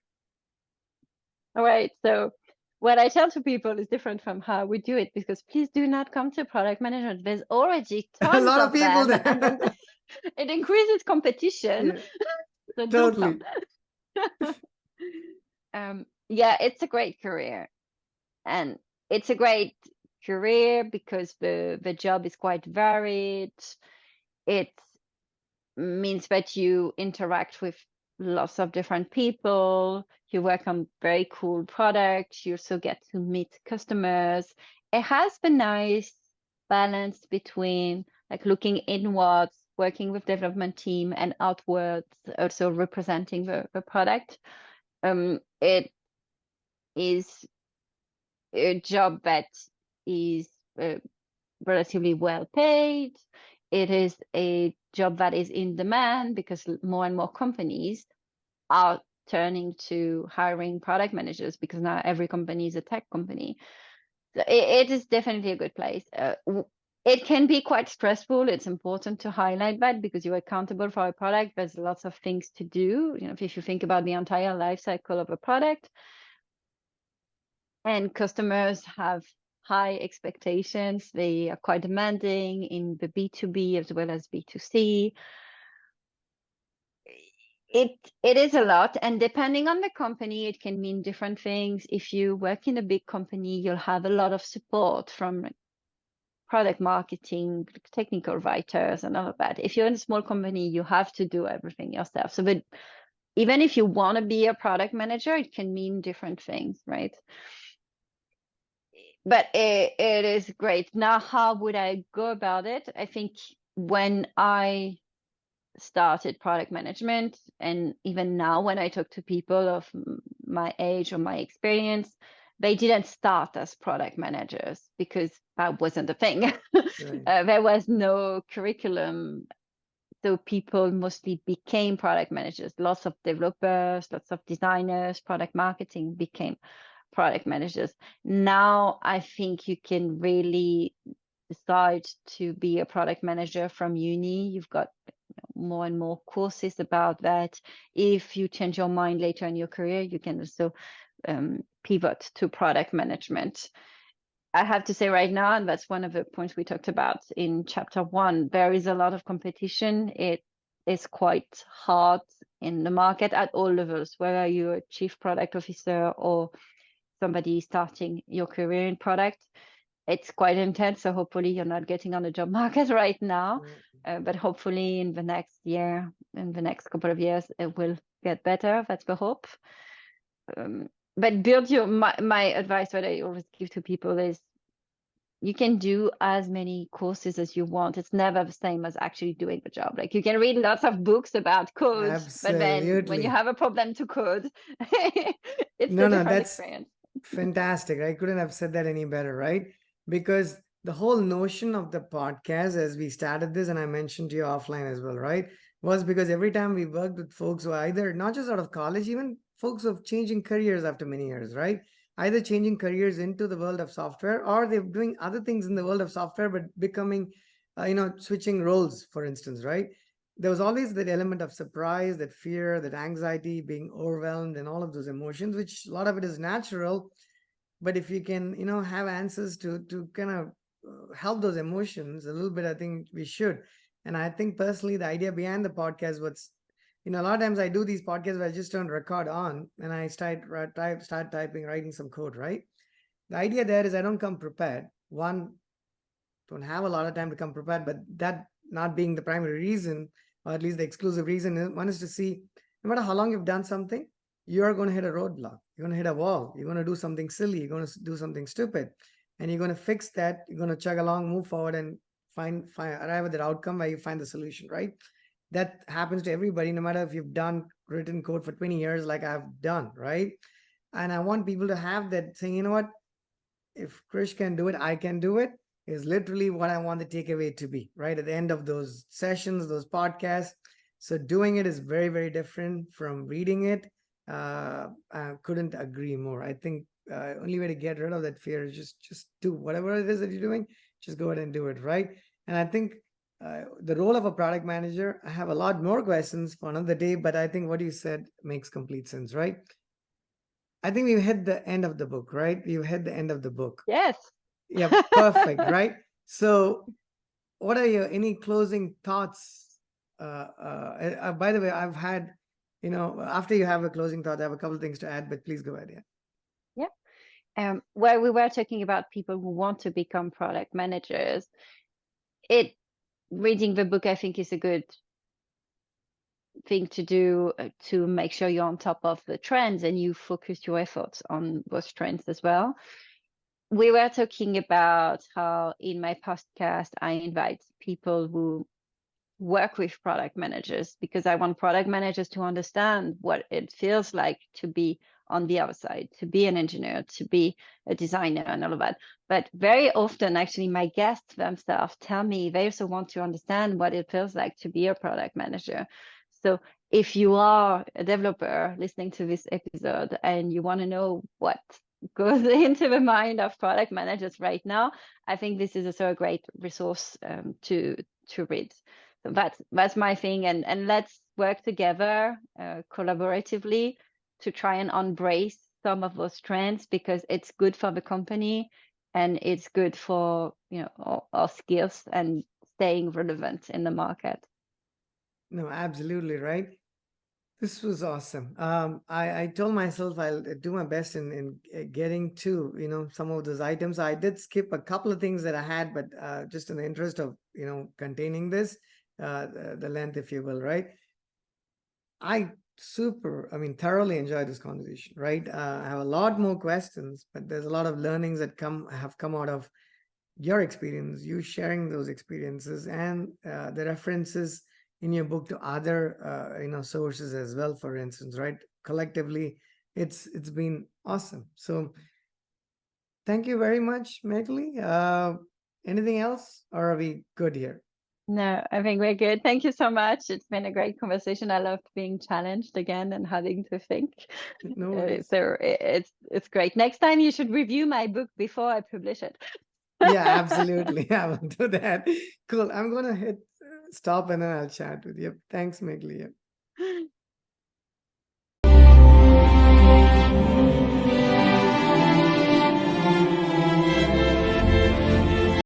All right. So what I tell to people is different from how we do it, because please do not come to product management. There's already A tons lot of of people them, and there. then it increases competition. Yeah, So don't come. totally. Yeah, it's a great career, and it's a great career because the job is quite varied. It means that you interact with lots of different people. You work on very cool products. You also get to meet customers. It has the nice balance between like looking inwards, working with development team, and outwards, also representing the product. It is a job that is relatively well paid. It is a job that is in demand because more and more companies are turning to hiring product managers, because now every company is a tech company. So it is definitely a good place. It can be quite stressful. It's important to highlight that because you're accountable for a product. There's lots of things to do. If you think about the entire life cycle of a product, and customers have high expectations. They are quite demanding in the B2B as well as B2C. It is a lot, and depending on the company, it can mean different things. If you work in a big company, you'll have a lot of support from product marketing, technical writers, and all of that. If you're in a small company, you have to do everything yourself. So, but even if you want to be a product manager, it can mean different things, right? But it is great. Now, how would I go about it? I think when I started product management, and even now when I talk to people of my age or my experience, they didn't start as product managers because that wasn't a thing. Right. There was no curriculum. So people mostly became product managers. Lots of developers, lots of designers, product marketing became product managers. Now I think you can really decide to be a product manager from uni. You've got more and more courses about that. If you change your mind later in your career, you can also pivot to product management. I have to say right now, and that's one of the points we talked about in chapter 1, there is a lot of competition. It is quite hard in the market at all levels, whether you're a chief product officer or somebody starting your career in product. It's quite intense. So hopefully you're not getting on the job market right now, but hopefully in the next year, in the next couple of years, it will get better. That's the hope. But build my advice that I always give to people is you can do as many courses as you want. It's never the same as actually doing the job. Like you can read lots of books about code, but then when you Absolutely. have a problem to code, it's a No, different that's experience. fantastic. I couldn't have said that any better, right? Because the whole notion of the podcast, as we started this, and I mentioned to you offline as well, right, was because every time we worked with folks who are either not just out of college, even folks who have changing careers after many years, right? Either changing careers into the world of software, or they're doing other things in the world of software, but becoming, switching roles, for instance, right? There was always that element of surprise, that fear, that anxiety, being overwhelmed, and all of those emotions, which a lot of it is natural. But if you can, have answers to kind of help those emotions a little bit, I think we should. And I think personally, the idea behind the podcast was, a lot of times I do these podcasts where I just turn record on and I start typing, writing some code, right? The idea there is I don't come prepared. One, don't have a lot of time to come prepared, but that not being the primary reason, or at least the exclusive reason, one is to see no matter how long you've done something, you're going to hit a roadblock, you're going to hit a wall, you're going to do something silly, you're going to do something stupid, and you're going to fix that, you're going to chug along, move forward, and arrive at that outcome where you find the solution, right? That happens to everybody, no matter if you've done written code for 20 years like I've done, right? And I want people to have that saying, you know what, if Krish can do it, I can do it, is literally what I want the takeaway to be, right? At the end of those sessions, those podcasts. So doing it is very, very different from reading it. I couldn't agree more. I think only way to get rid of that fear is just do whatever it is that you're doing. Just go ahead and do it, right? And I think the role of a product manager, I have a lot more questions for another day, but I think what you said makes complete sense, right? I think we've hit the end of the book, right? We've hit the end of the book. Yes. Yeah, perfect, right? So, what are your any closing thoughts? By the way, I've had, after you have a closing thought, I have a couple of things to add, but please go ahead. Yeah. Yeah. Where we were talking about people who want to become product managers, reading the book, I think, is a good thing to do to make sure you're on top of the trends and you focus your efforts on those trends as well. We were talking about how in my podcast, I invite people who work with product managers because I want product managers to understand what it feels like to be on the other side, to be an engineer, to be a designer and all of that. But very often, actually, my guests themselves tell me they also want to understand what it feels like to be a product manager. So if you are a developer listening to this episode and you want to know what goes into the mind of product managers right now, I think this is also a great resource to read. So that's my thing, and let's work together collaboratively to try and embrace some of those trends because it's good for the company and it's good for our skills and staying relevant in the market. No, absolutely right. This was awesome. I told myself I'll do my best in getting to some of those items. I did skip a couple of things that I had, but just in the interest of containing this, the length, if you will, right? I thoroughly enjoyed this conversation, right? I have a lot more questions, but there's a lot of learnings that have come out of your experience, you sharing those experiences, and the references in your book to other sources as well, for instance, right? Collectively, it's been awesome. So thank you very much, Magali. Anything else, or are we good here? No, I think we're good. Thank you so much. It's been a great conversation. I loved being challenged again and having to think. No worries. So it's great. Next time you should review my book before I publish it. Yeah, absolutely. I will do that. Cool. I'm gonna hit stop and then I'll chat with you. Thanks, Magali.